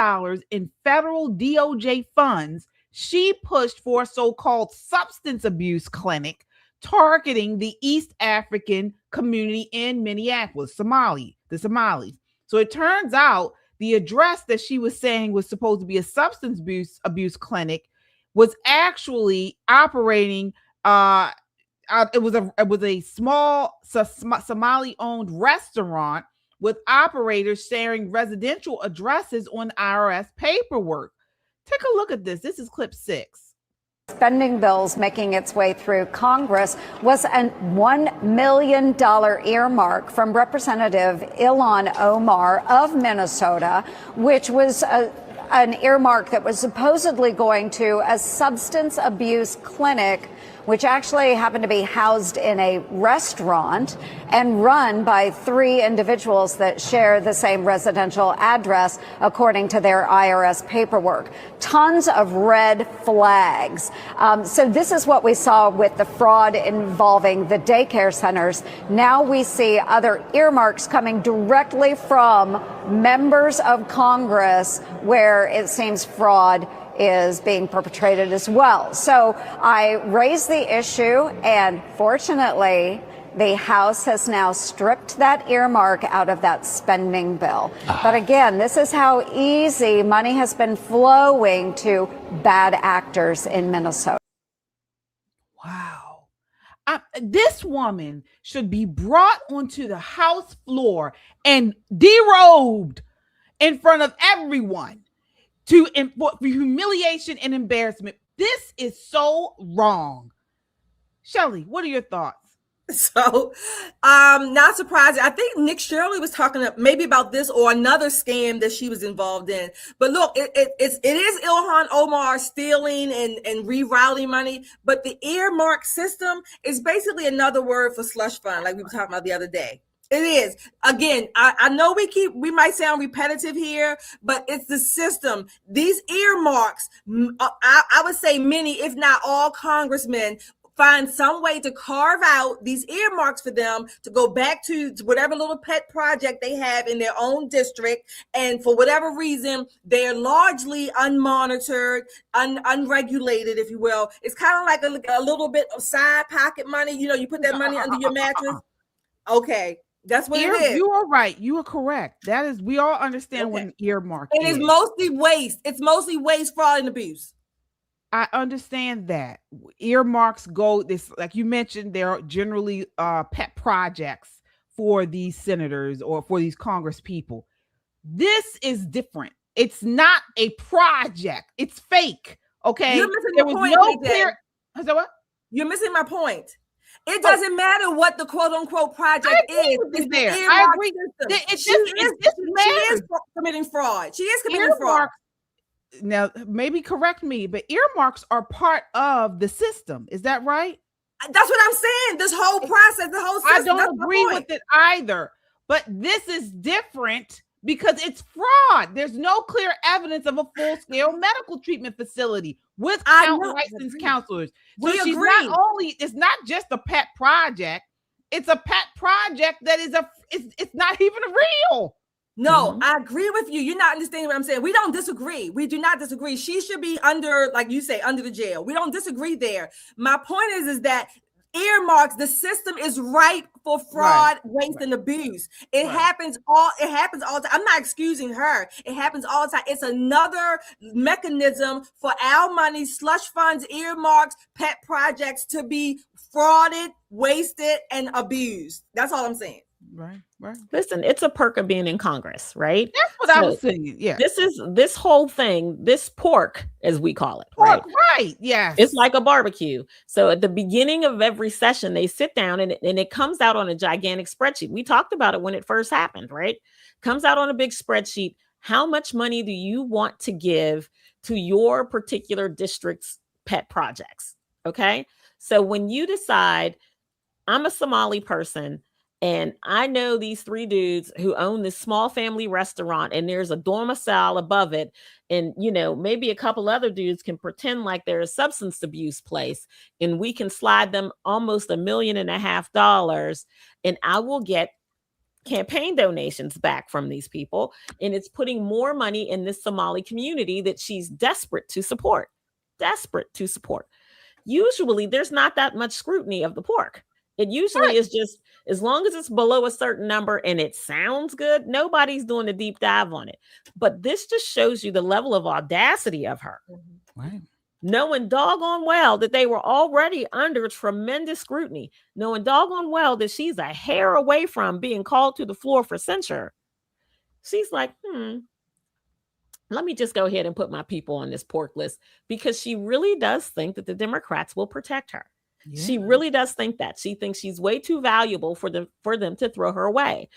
in federal DOJ funds she pushed for a so-called substance abuse clinic targeting the East African community in Minneapolis, the Somalis. So it turns out the address that she was saying was supposed to be a substance abuse clinic was actually operating it was a small Somali-owned restaurant with operators sharing residential addresses on IRS paperwork. Take a look at this. This is clip 6. Spending bills making its way through Congress was a $1 million earmark from Representative Ilhan Omar of Minnesota, which was an earmark that was supposedly going to a substance abuse clinic, which actually happened to be housed in a restaurant and run by 3 individuals that share the same residential address, according to their IRS paperwork. Tons of red flags. So this is what we saw with the fraud involving the daycare centers. Now we see other earmarks coming directly from members of Congress where it seems fraud is being perpetrated as well. So I raised the issue, and fortunately, the House has now stripped that earmark out of that spending bill. But again, this is how easy money has been flowing to bad actors in Minnesota. Wow. This woman should be brought onto the House floor and derobed in front of everyone for humiliation and embarrassment. This is so wrong. Shelley, what are your thoughts? So, not surprising. I think Nick Shirley was talking maybe about this or another scam that she was involved in. But look, it is Ilhan Omar stealing and rerouting money. But the earmark system is basically another word for slush fund, like we were talking about the other day. It is. Again, I know we might sound repetitive here, but it's the system. These earmarks, I would say many, if not all congressmen, find some way to carve out these earmarks for them to go back to whatever little pet project they have in their own district. And for whatever reason, they're largely unmonitored, unregulated, if you will. It's kind of like a little bit of side pocket money. You know, you put that money under your mattress. Okay. That's what it is. You are right. You are correct. That is, we all understand what an earmark is. It is mostly waste. It's mostly waste, fraud, and abuse. I understand that. Earmarks go this, like you mentioned, they're generally pet projects for these senators or for these Congress people. This is different. It's not a project. It's fake. Okay. You're missing my point. You're missing my point. It doesn't matter what the quote unquote project is. It's the earmark system. She is committing fraud. She is committing fraud. Now, maybe correct me, but earmarks are part of the system. Is that right? That's what I'm saying. This whole process, the whole system. I don't agree with it either. But this is different because it's fraud. There's no clear evidence of a full-scale medical treatment facility with licensed counselors. So she's not only, it's not just a pet project, it's a pet project that is it's not even real. No, I agree with you. You're not understanding what I'm saying. We don't disagree. We do not disagree. She should be under, like you say, under the jail. We don't disagree there. My point is that earmarks, the system is ripe for fraud, waste, and abuse. It happens all the time. I'm not excusing her. It happens all the time. It's another mechanism for our money, slush funds, earmarks, pet projects to be frauded, wasted, and abused. That's all I'm saying. Right. Listen, it's a perk of being in Congress, right? That's what I was saying. Yeah. This whole thing, this pork, as we call it, Pork, right? right. Yes. It's like a barbecue. So at the beginning of every session, they sit down and it comes out on a gigantic spreadsheet. We talked about it when it first happened, right? Comes out on a big spreadsheet. How much money do you want to give to your particular district's pet projects? Okay. So when you decide, I'm a Somali person, and I know these 3 dudes who own this small family restaurant, and there's a domicile above it. And, maybe a couple other dudes can pretend like they're a substance abuse place, and we can slide them almost $1.5 million, and I will get campaign donations back from these people. And it's putting more money in this Somali community that she's desperate to support. Usually there's not that much scrutiny of the pork. It usually is just, as long as it's below a certain number and it sounds good, nobody's doing a deep dive on it. But this just shows you the level of audacity of her. Right. Knowing doggone well that they were already under tremendous scrutiny, knowing doggone well that she's a hair away from being called to the floor for censure. She's like, let me just go ahead and put my people on this pork list, because she really does think that the Democrats will protect her. Yeah. She really does think that. She thinks she's way too valuable for them to throw her away.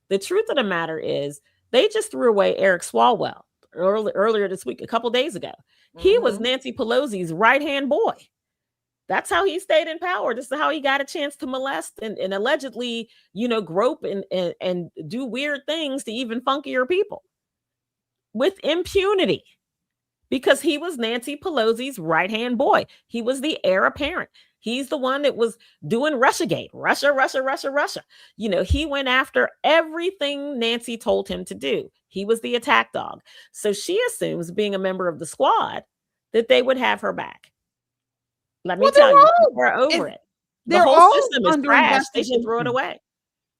The truth of the matter is, they just threw away Eric Swalwell earlier this week, a couple days ago. He was Nancy Pelosi's right-hand boy. That's how he stayed in power. This is how he got a chance to molest and allegedly, grope and do weird things to even funkier people with impunity, because he was Nancy Pelosi's right-hand boy. He was the heir apparent. He's the one that was doing Russiagate, Russia. He went after everything Nancy told him to do. He was the attack dog. So she assumes, being a member of the squad, that they would have her back. Let me tell you, we're over it. The whole system is trash. They should throw it away.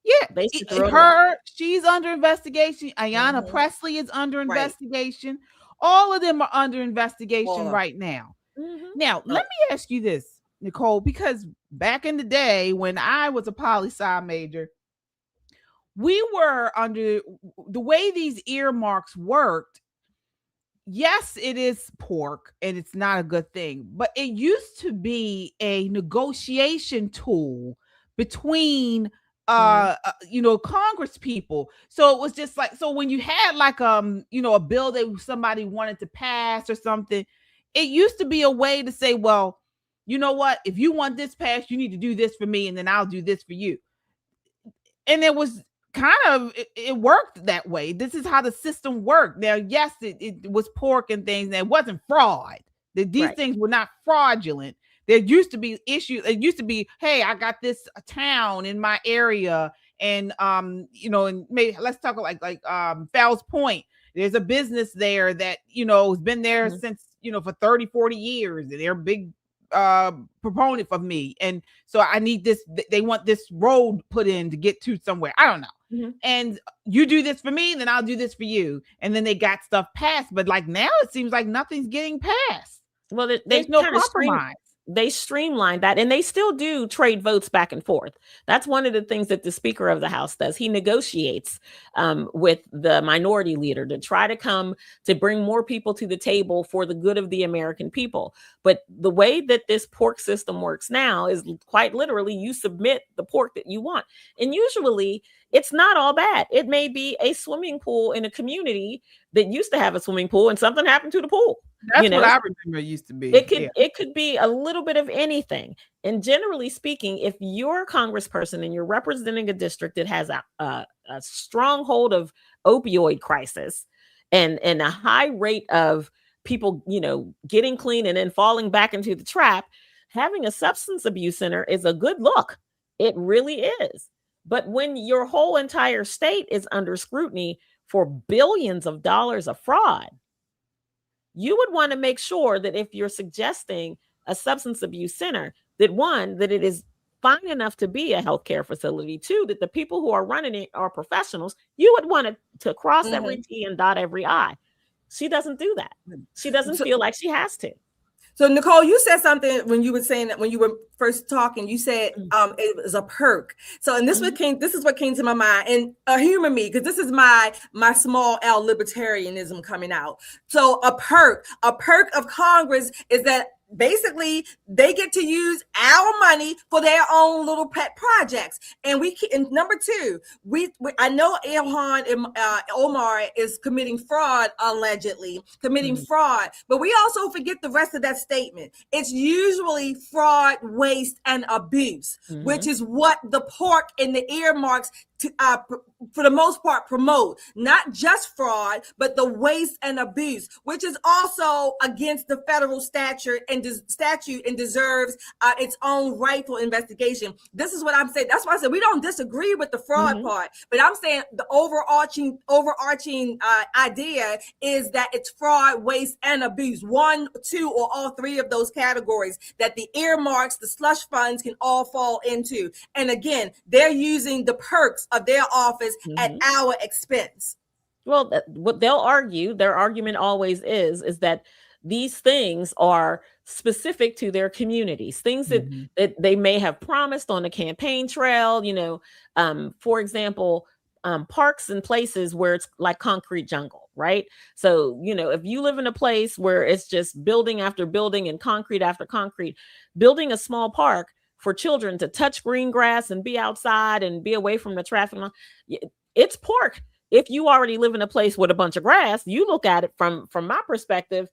Yeah, they should throw it away. She's under investigation. Ayanna Presley is under investigation. All of them are under investigation right now. Now, let me ask you this, Nicole, because back in the day when I was a poli-sci major, we were under the way these earmarks worked. Yes, it is pork and it's not a good thing, but it used to be a negotiation tool between Congress people. So it was just like, so when you had like a bill that somebody wanted to pass or something, it used to be a way to say, well, you know what, if you want this passed, you need to do this for me, and then I'll do this for you. And it was kind of, it worked that way. This is how the system worked. Now, yes, it was pork and things, and it wasn't fraud. These things were not fraudulent. There used to be issues. It used to be, hey, I got this town in my area, and and maybe let's talk like Fells Point. There's a business there that has been there since for 30, 40 years, and they're a big proponent of me, and so I need this. They want this road put in to get to somewhere. I don't know. And you do this for me, then I'll do this for you, and then they got stuff passed. But like now, it seems like nothing's getting passed. Well, there's no compromise. They streamlined that, and they still do trade votes back and forth. That's one of the things that the Speaker of the House does. He negotiates with the minority leader to try to come to bring more people to the table for the good of the American people. But the way that this pork system works now is quite literally, you submit the pork that you want. And usually it's not all bad. It may be a swimming pool in a community that used to have a swimming pool, and something happened to the pool. That's what I remember it used to be. It could be a little bit of anything. And generally speaking, if you're a congressperson and you're representing a district that has a stronghold of opioid crisis and a high rate of people, getting clean and then falling back into the trap, having a substance abuse center is a good look. It really is. But when your whole entire state is under scrutiny for billions of dollars of fraud, you would want to make sure that if you're suggesting a substance abuse center, that one, that it is fine enough to be a healthcare facility, two, that the people who are running it are professionals. You would want to cross every T and dot every I. She doesn't do that. She doesn't feel like she has to. So Nicole, you said something when you were saying that when you were first talking, you said it was a perk. So, and this is what came to my mind, and humor me, because this is my small L libertarianism coming out. So a perk of Congress is that basically they get to use our money for their own little pet projects. And number two, I know Ilhan Omar is committing fraud, allegedly committing fraud, but we also forget the rest of that statement. It's usually fraud, waste, and abuse, which is what the pork and the earmarks for the most part promote. Not just fraud, but the waste and abuse, which is also against the federal statute and deserves its own rightful investigation. This is what I'm saying. That's why I said we don't disagree with the fraud part, but I'm saying the overarching idea is that it's fraud, waste, and abuse. 1, 2, or all three of those categories that the earmarks, the slush funds can all fall into. And again, they're using the perks of their office at our expense. Well, what they'll argue, their argument always is that these things are specific to their communities, things that they may have promised on the campaign trail, for example, parks and places where it's like concrete jungle, right? So, if you live in a place where it's just building after building and concrete after concrete, building a small park for children to touch green grass and be outside and be away from the traffic, it's pork. If you already live in a place with a bunch of grass, you look at it from my perspective,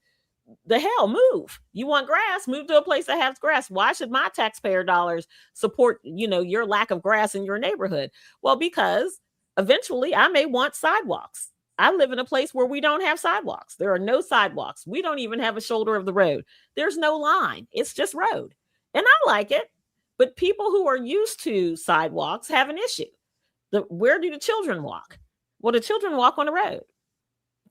the hell, move. You want grass, move to a place that has grass. Why should my taxpayer dollars support, your lack of grass in your neighborhood? Well, because eventually I may want sidewalks. I live in a place where we don't have sidewalks. There are no sidewalks. We don't even have a shoulder of the road. There's no line. It's just road. And I like it. But people who are used to sidewalks have an issue. Where do the children walk? Well, the children walk on the road.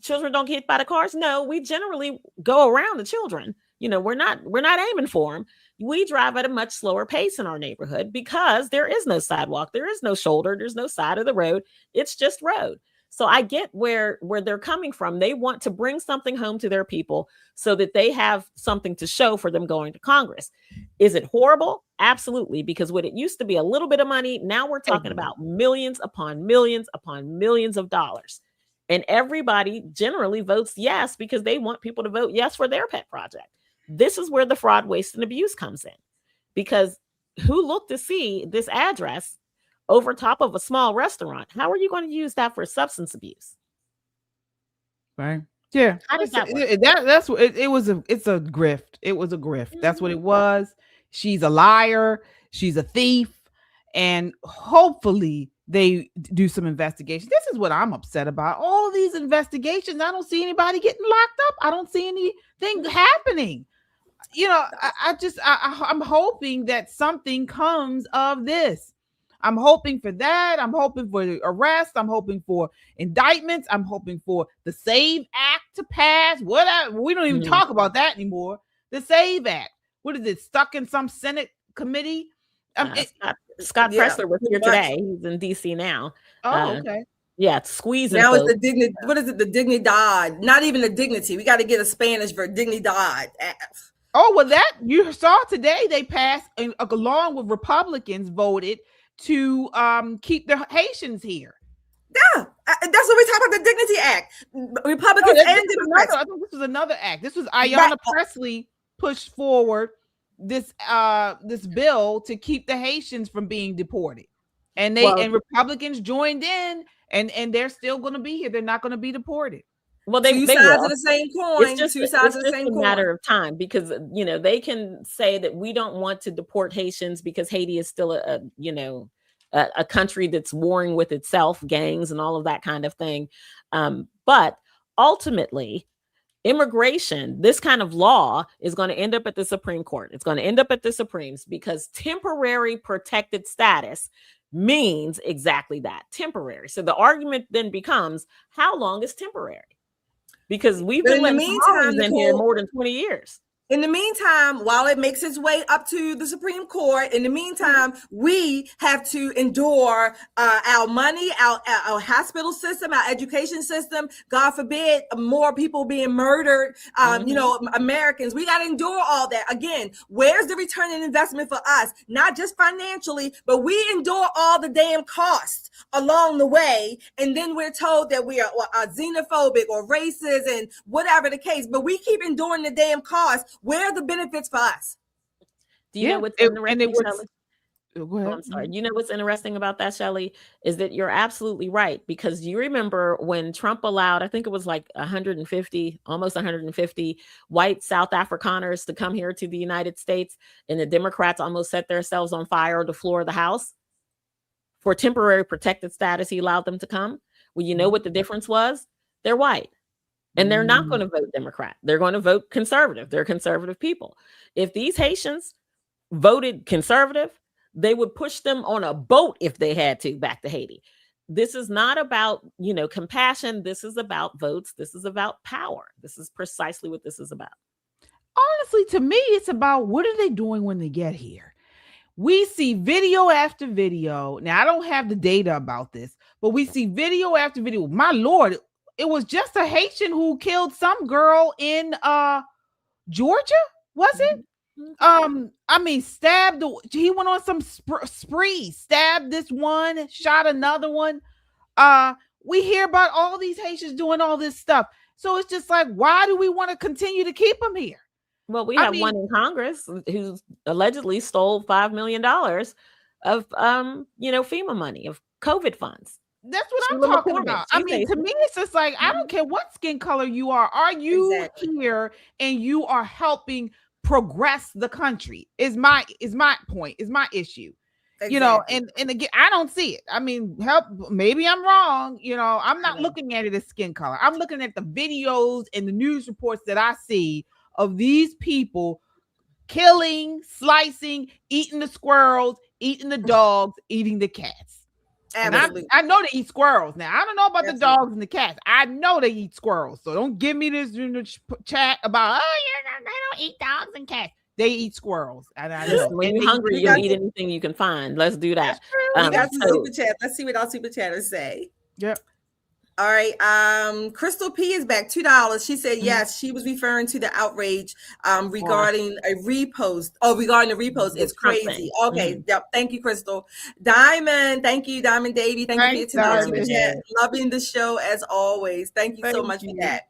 Children don't get hit by the cars. No, we generally go around the children. We're not aiming for them. We drive at a much slower pace in our neighborhood because there is no sidewalk. There is no shoulder. There's no side of the road. It's just road. So I get where they're coming from. They want to bring something home to their people so that they have something to show for them going to Congress. Is it horrible? Absolutely. Because what it used to be a little bit of money, now we're talking about millions upon millions upon millions of dollars. And everybody generally votes yes because they want people to vote yes for their pet project. This is where the fraud, waste, and abuse comes in. Because who looked to see this address over top of a small restaurant? How are you going to use that for substance abuse? Right. Yeah. How does that work? That's what it's a grift. It was a grift. That's what it was. She's a liar. She's a thief. And hopefully they do some investigation. This is what I'm upset about. All these investigations. I don't see anybody getting locked up. I don't see anything happening. I'm hoping that something comes of this. I'm hoping for that. I'm hoping for the arrest. I'm hoping for indictments. I'm hoping for the SAVE Act to pass. We don't even talk about that anymore. The SAVE Act. What is it? Stuck in some Senate committee? Scott Pressler was here today. He's in DC now. Oh, okay. Yeah, it's squeezing. Now it's the dignity. What is it? The dignidad. Not even the dignity. We got to get a Spanish for dignidad. Oh, well, that you saw today. They passed, along with Republicans, voted to keep the Haitians here. Yeah, that's what we talk about, the Dignity Act. Republicans and Democrats. I think this was another act. This was Ayanna Pressley pushed forward this bill to keep the Haitians from being deported, and Republicans joined in, and they're still going to be here. They're not going to be deported. Well, two sides of the same coin. It's just a matter of time because they can say that we don't want to deport Haitians because Haiti is still a country that's warring with itself, gangs and all of that kind of thing. But ultimately, immigration, this kind of law is going to end up at the Supreme Court. It's going to end up at the Supremes because temporary protected status means exactly that, temporary. So the argument then becomes, how long is temporary? Because we've been letting in here more than 20 years. In the meantime, while it makes its way up to the Supreme Court, in the meantime, we have to endure our money, our hospital system, our education system. God forbid, more people being murdered. Americans, we got to endure all that. Again, where's the return on investment for us? Not just financially, but we endure all the damn costs along the way. And then we're told that we are xenophobic or racist and whatever the case, but we keep enduring the damn costs. Where are the benefits for us? Do you know what's interesting, Shelley? I'm sorry. You know what's interesting about that, Shelley, is that you're absolutely right. Because you remember when Trump allowed, I think it was like 150, almost 150 white South Afrikaners to come here to the United States, and the Democrats almost set themselves on fire on the floor of the House. For temporary protected status, he allowed them to come. Well, you know what the difference was? They're white. And they're not going to vote Democrat. They're going to vote conservative. They're conservative people. If these Haitians voted conservative, they would push them on a boat if they had to back to Haiti. This is not about, compassion. This is about votes. This is about power. This is precisely what this is about. Honestly, to me, it's about what are they doing when they get here? We see video after video. Now, I don't have the data about this, but we see video after video. My Lord, it was just a Haitian who killed some girl in Georgia, was it? Stabbed. He went on some spree, stabbed this one, shot another one. We hear about all these Haitians doing all this stuff. So it's just like, why do we want to continue to keep them here? Well, we have one in Congress who allegedly stole $5 million of FEMA money, of COVID funds. That's what I'm talking about. To me, it's just like, I don't care what skin color you are. Are you here and you are helping progress the country? Is my point, is my issue. Exactly. And again, I don't see it. Help. Maybe I'm wrong. I'm not looking at it as skin color. I'm looking at the videos and the news reports that I see of these people killing, slicing, eating the squirrels, eating the dogs, eating the cats. I know they eat squirrels. Now, I don't know about the dogs and the cats. I know they eat squirrels. So don't give me this in the chat about, they don't eat dogs and cats. They eat squirrels. And I know. When you're hungry, you'll eat anything you can find. Let's do that. We got some super chat. Let's see what our super chatters say. Yep. All right. Crystal P is back, $2. She said yes, she was referring to the outrage regarding a repost. Oh, regarding the repost. It's crazy. Okay. Yep. Thank you, Crystal. Diamond, thank you, Diamond Davy. Thank you for your super chat. Loving the show as always. Thank you so much for that.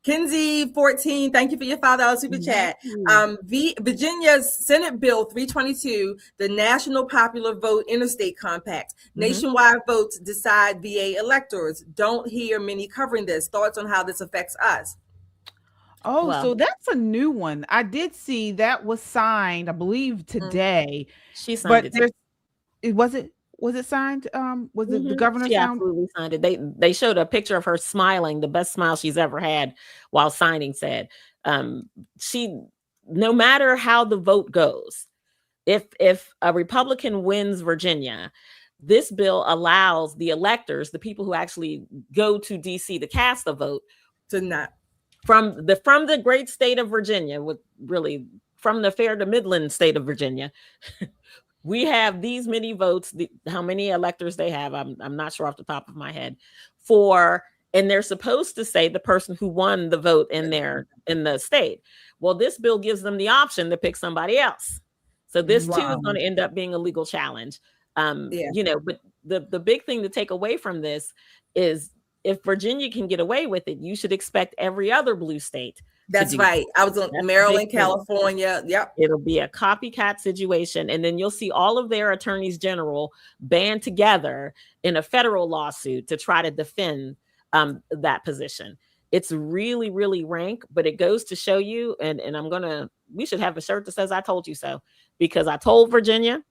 Kinsey 14, thank you for your $5 super chat. Virginia's Senate Bill 322, the National Popular Vote Interstate Compact. Nationwide votes decide VA electors. Don't hear many covering this. Thoughts on how this affects us? So that's a new one. I did see that was signed, I believe, today. She signed it. Was it signed? Was it the governor? She absolutely signed it. They showed a picture of her smiling, the best smile she's ever had while signing said. No matter how the vote goes, if a Republican wins Virginia, this bill allows the electors, the people who actually go to DC to cast a vote, to not from the great state of Virginia, from the fair to Midland state of Virginia. We have these many votes, how many electors they have, I'm not sure off the top of my head, and they're supposed to say the person who won the vote in the state. Well, this bill gives them the option to pick somebody else. So this too is going to end up being a legal challenge. But the big thing to take away from this is if Virginia can get away with it, you should expect every other blue state. That's right. I was on Maryland, California. Yep. It'll be a copycat situation. And then you'll see all of their attorneys general band together in a federal lawsuit to try to defend that position. It's really, really rank, but it goes to show you, and we should have a shirt that says, I told you so, because I told Virginians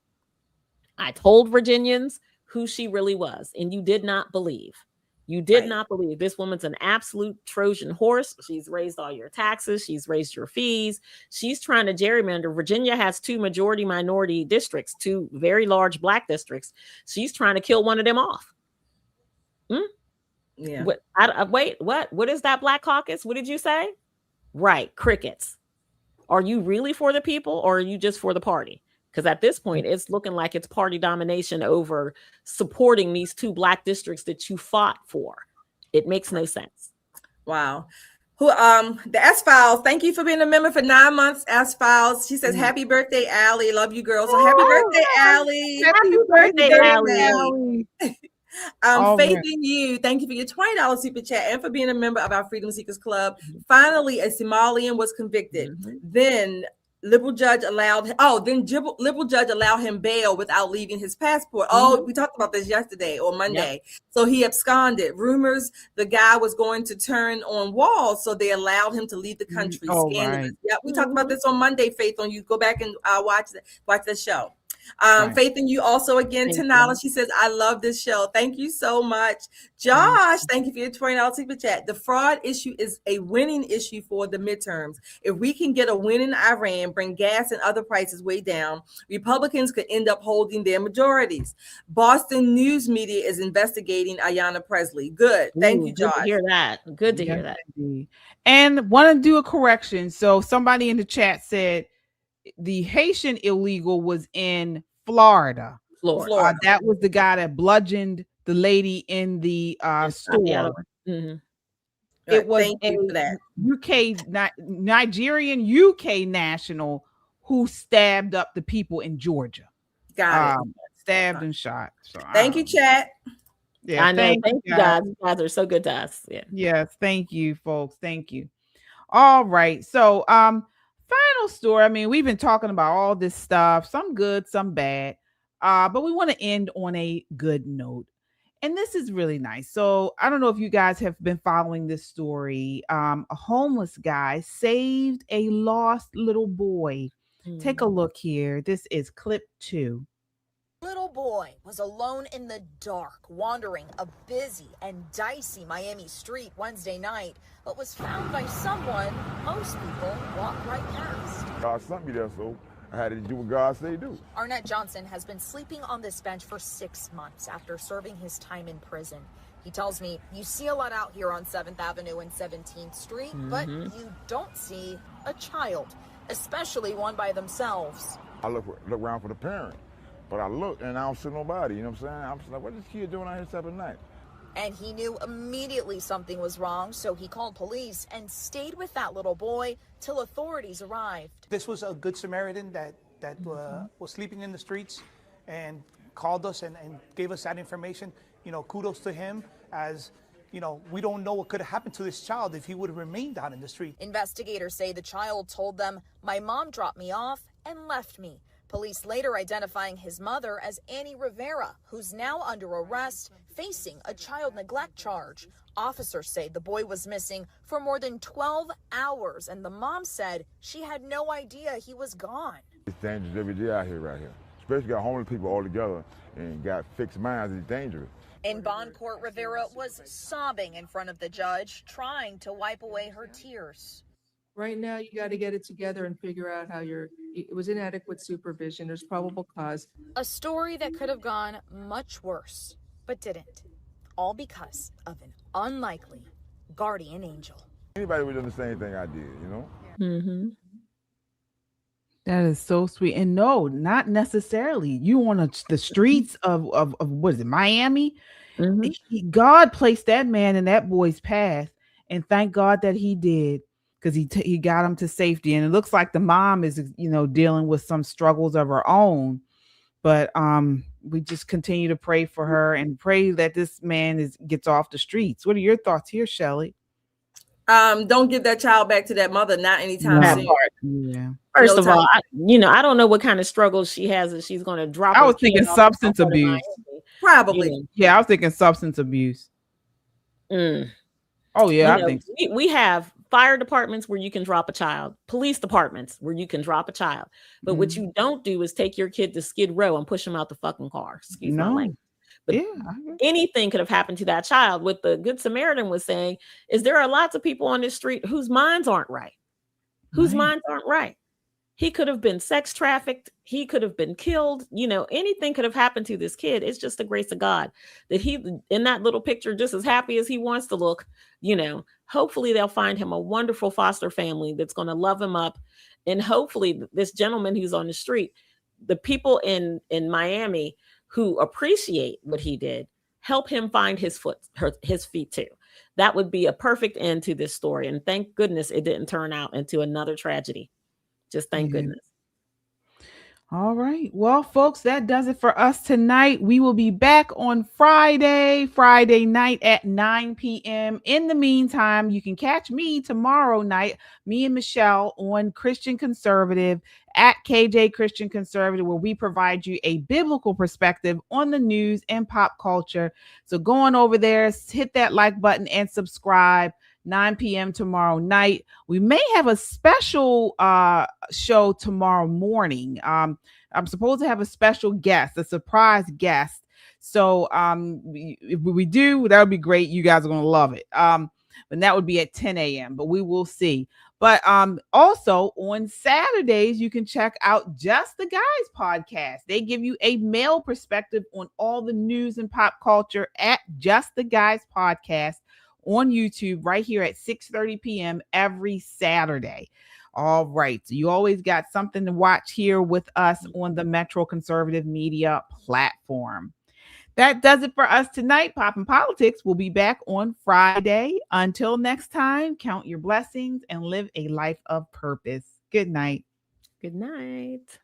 who she really was, and you did not believe. You did not believe. This woman's an absolute Trojan horse. She's raised all your taxes. She's raised your fees. She's trying to gerrymander. Virginia has 2 majority minority districts, 2 very large black districts. She's trying to kill one of them off. Yeah. Wait, what? What is that Black Caucus? What did you say? Right. Crickets. Are you really for the people, or are you just for the party? Because at this point, it's looking like it's party domination over supporting these 2 black districts that you fought for. It makes no sense. Wow. The S Files, thank you for being a member for 9 months. S Files, she says, happy birthday, Allie. Love you, girls. So happy birthday, Allie. Happy birthday, Allie. Faith in You, thank you for your $20 super chat and for being a member of our Freedom Seekers Club. Finally, a Somalian was convicted. Then liberal judge allowed him bail without leaving his passport. We talked about this yesterday or Monday. So he absconded. Rumors the guy was going to turn on Walz, so they allowed him to leave the country. Scandalous. Yeah, we talked about this on Monday. Faith on You, go back and watch the show. Faith in You also again, $10. She says, I love this show. Thank you so much. Josh, thank you for your $20 super chat. The fraud issue is a winning issue for the midterms. If we can get a win in Iran, bring gas and other prices way down, Republicans could end up holding their majorities. Boston news media is investigating Ayanna Pressley. Good. Thank you, Josh. Good to hear that. Good to hear that. And want to do a correction. So somebody in the chat said the Haitian illegal was in Florida. That was the guy that bludgeoned the lady in the store. It was a Nigerian UK national who stabbed up the people in Georgia. Got it. Stabbed and shot. So, thank you, chat. Yeah, I know. Thank you guys. You guys are so good to us. Yeah. Yes. Thank you, folks. Thank you. All right. So, final story. I mean, we've been talking about all this stuff, some good, some bad, but we want to end on a good note. And this is really nice. So I don't know if you guys have been following this story. A homeless guy saved a lost little boy. Take a look here. This is clip 2. Little boy was alone in the dark, wandering a busy and dicey Miami street Wednesday night, but was found by someone most people walk right past. God sent me there, so I had to do what God said do. Arnett Johnson has been sleeping on this bench for 6 months after serving his time in prison. He tells me, you see a lot out here on 7th Avenue and 17th Street, but you don't see a child, especially one by themselves. I look around for the parent. But I look and I don't see nobody, you know what I'm saying? I'm just like, what is this kid doing out here 7 night? And he knew immediately something was wrong, so he called police and stayed with that little boy till authorities arrived. This was a good Samaritan that was sleeping in the streets and called us and gave us that information. You know, kudos to him, as you know, we don't know what could have happened to this child if he would have remained out in the street. Investigators say the child told them, my mom dropped me off and left me. Police later identifying his mother as Annie Rivera, who's now under arrest, facing a child neglect charge. Officers say the boy was missing for more than 12 hours, and the mom said she had no idea he was gone. It's dangerous every day out here, right here. Especially got homeless people all together and got fixed minds, it's dangerous. In bond court, Rivera was sobbing in front of the judge, trying to wipe away her tears. Right now, you got to get it together and figure out how it was inadequate supervision. There's probable cause. A story that could have gone much worse, but didn't. All because of an unlikely guardian angel. Anybody would do the same thing I did, you know? That is so sweet. And no, not necessarily. You on the streets of what is it, Miami? God placed that man in that boy's path, and thank God that he did. Because he got him to safety, and it looks like the mom is, dealing with some struggles of her own. But we just continue to pray for her and pray that this man gets off the streets. What are your thoughts here, Shelley? Don't give that child back to that mother, not anytime soon. Yeah. First of all, I don't know what kind of struggles she has that she's going to drop. I was thinking substance abuse. Probably. Yeah, I was thinking substance abuse. Oh yeah, I think so. We have fire departments where you can drop a child, police departments where you can drop a child. But what you don't do is take your kid to Skid Row and push him out the fucking car. Excuse my language. But anything could have happened to that child. What the Good Samaritan was saying is there are lots of people on this street whose minds aren't right. Whose minds aren't right. He could have been sex trafficked. He could have been killed. Anything could have happened to this kid. It's just the grace of God that he, in that little picture, just as happy as he wants to look, hopefully they'll find him a wonderful foster family that's going to love him up And hopefully this gentleman who's on the street, the people in Miami who appreciate what he did, help him find his feet too. That would be a perfect end to this story. And thank goodness it didn't turn out into another tragedy. Just thank goodness. All right. Well, folks, that does it for us tonight. We will be back on Friday night at 9 p.m. In the meantime, you can catch me tomorrow night, me and Michelle, on Christian Conservative at KJ Christian Conservative, where we provide you a biblical perspective on the news and pop culture. So go on over there, hit that like button and subscribe. 9 p.m. tomorrow night. We may have a special show tomorrow morning. I'm supposed to have a special guest, a surprise guest. So if we do, that would be great. You guys are going to love it. And that would be at 10 a.m. But we will see. But also on Saturdays, you can check out Just the Guys podcast. They give you a male perspective on all the news and pop culture at Just the Guys podcast on YouTube right here at 6:30 p.m. every Saturday. All right. So you always got something to watch here with us on the Metro Conservative Media platform. That does it for us tonight. Poppin' Politics will be back on Friday. Until next time, count your blessings and live a life of purpose. Good night. Good night.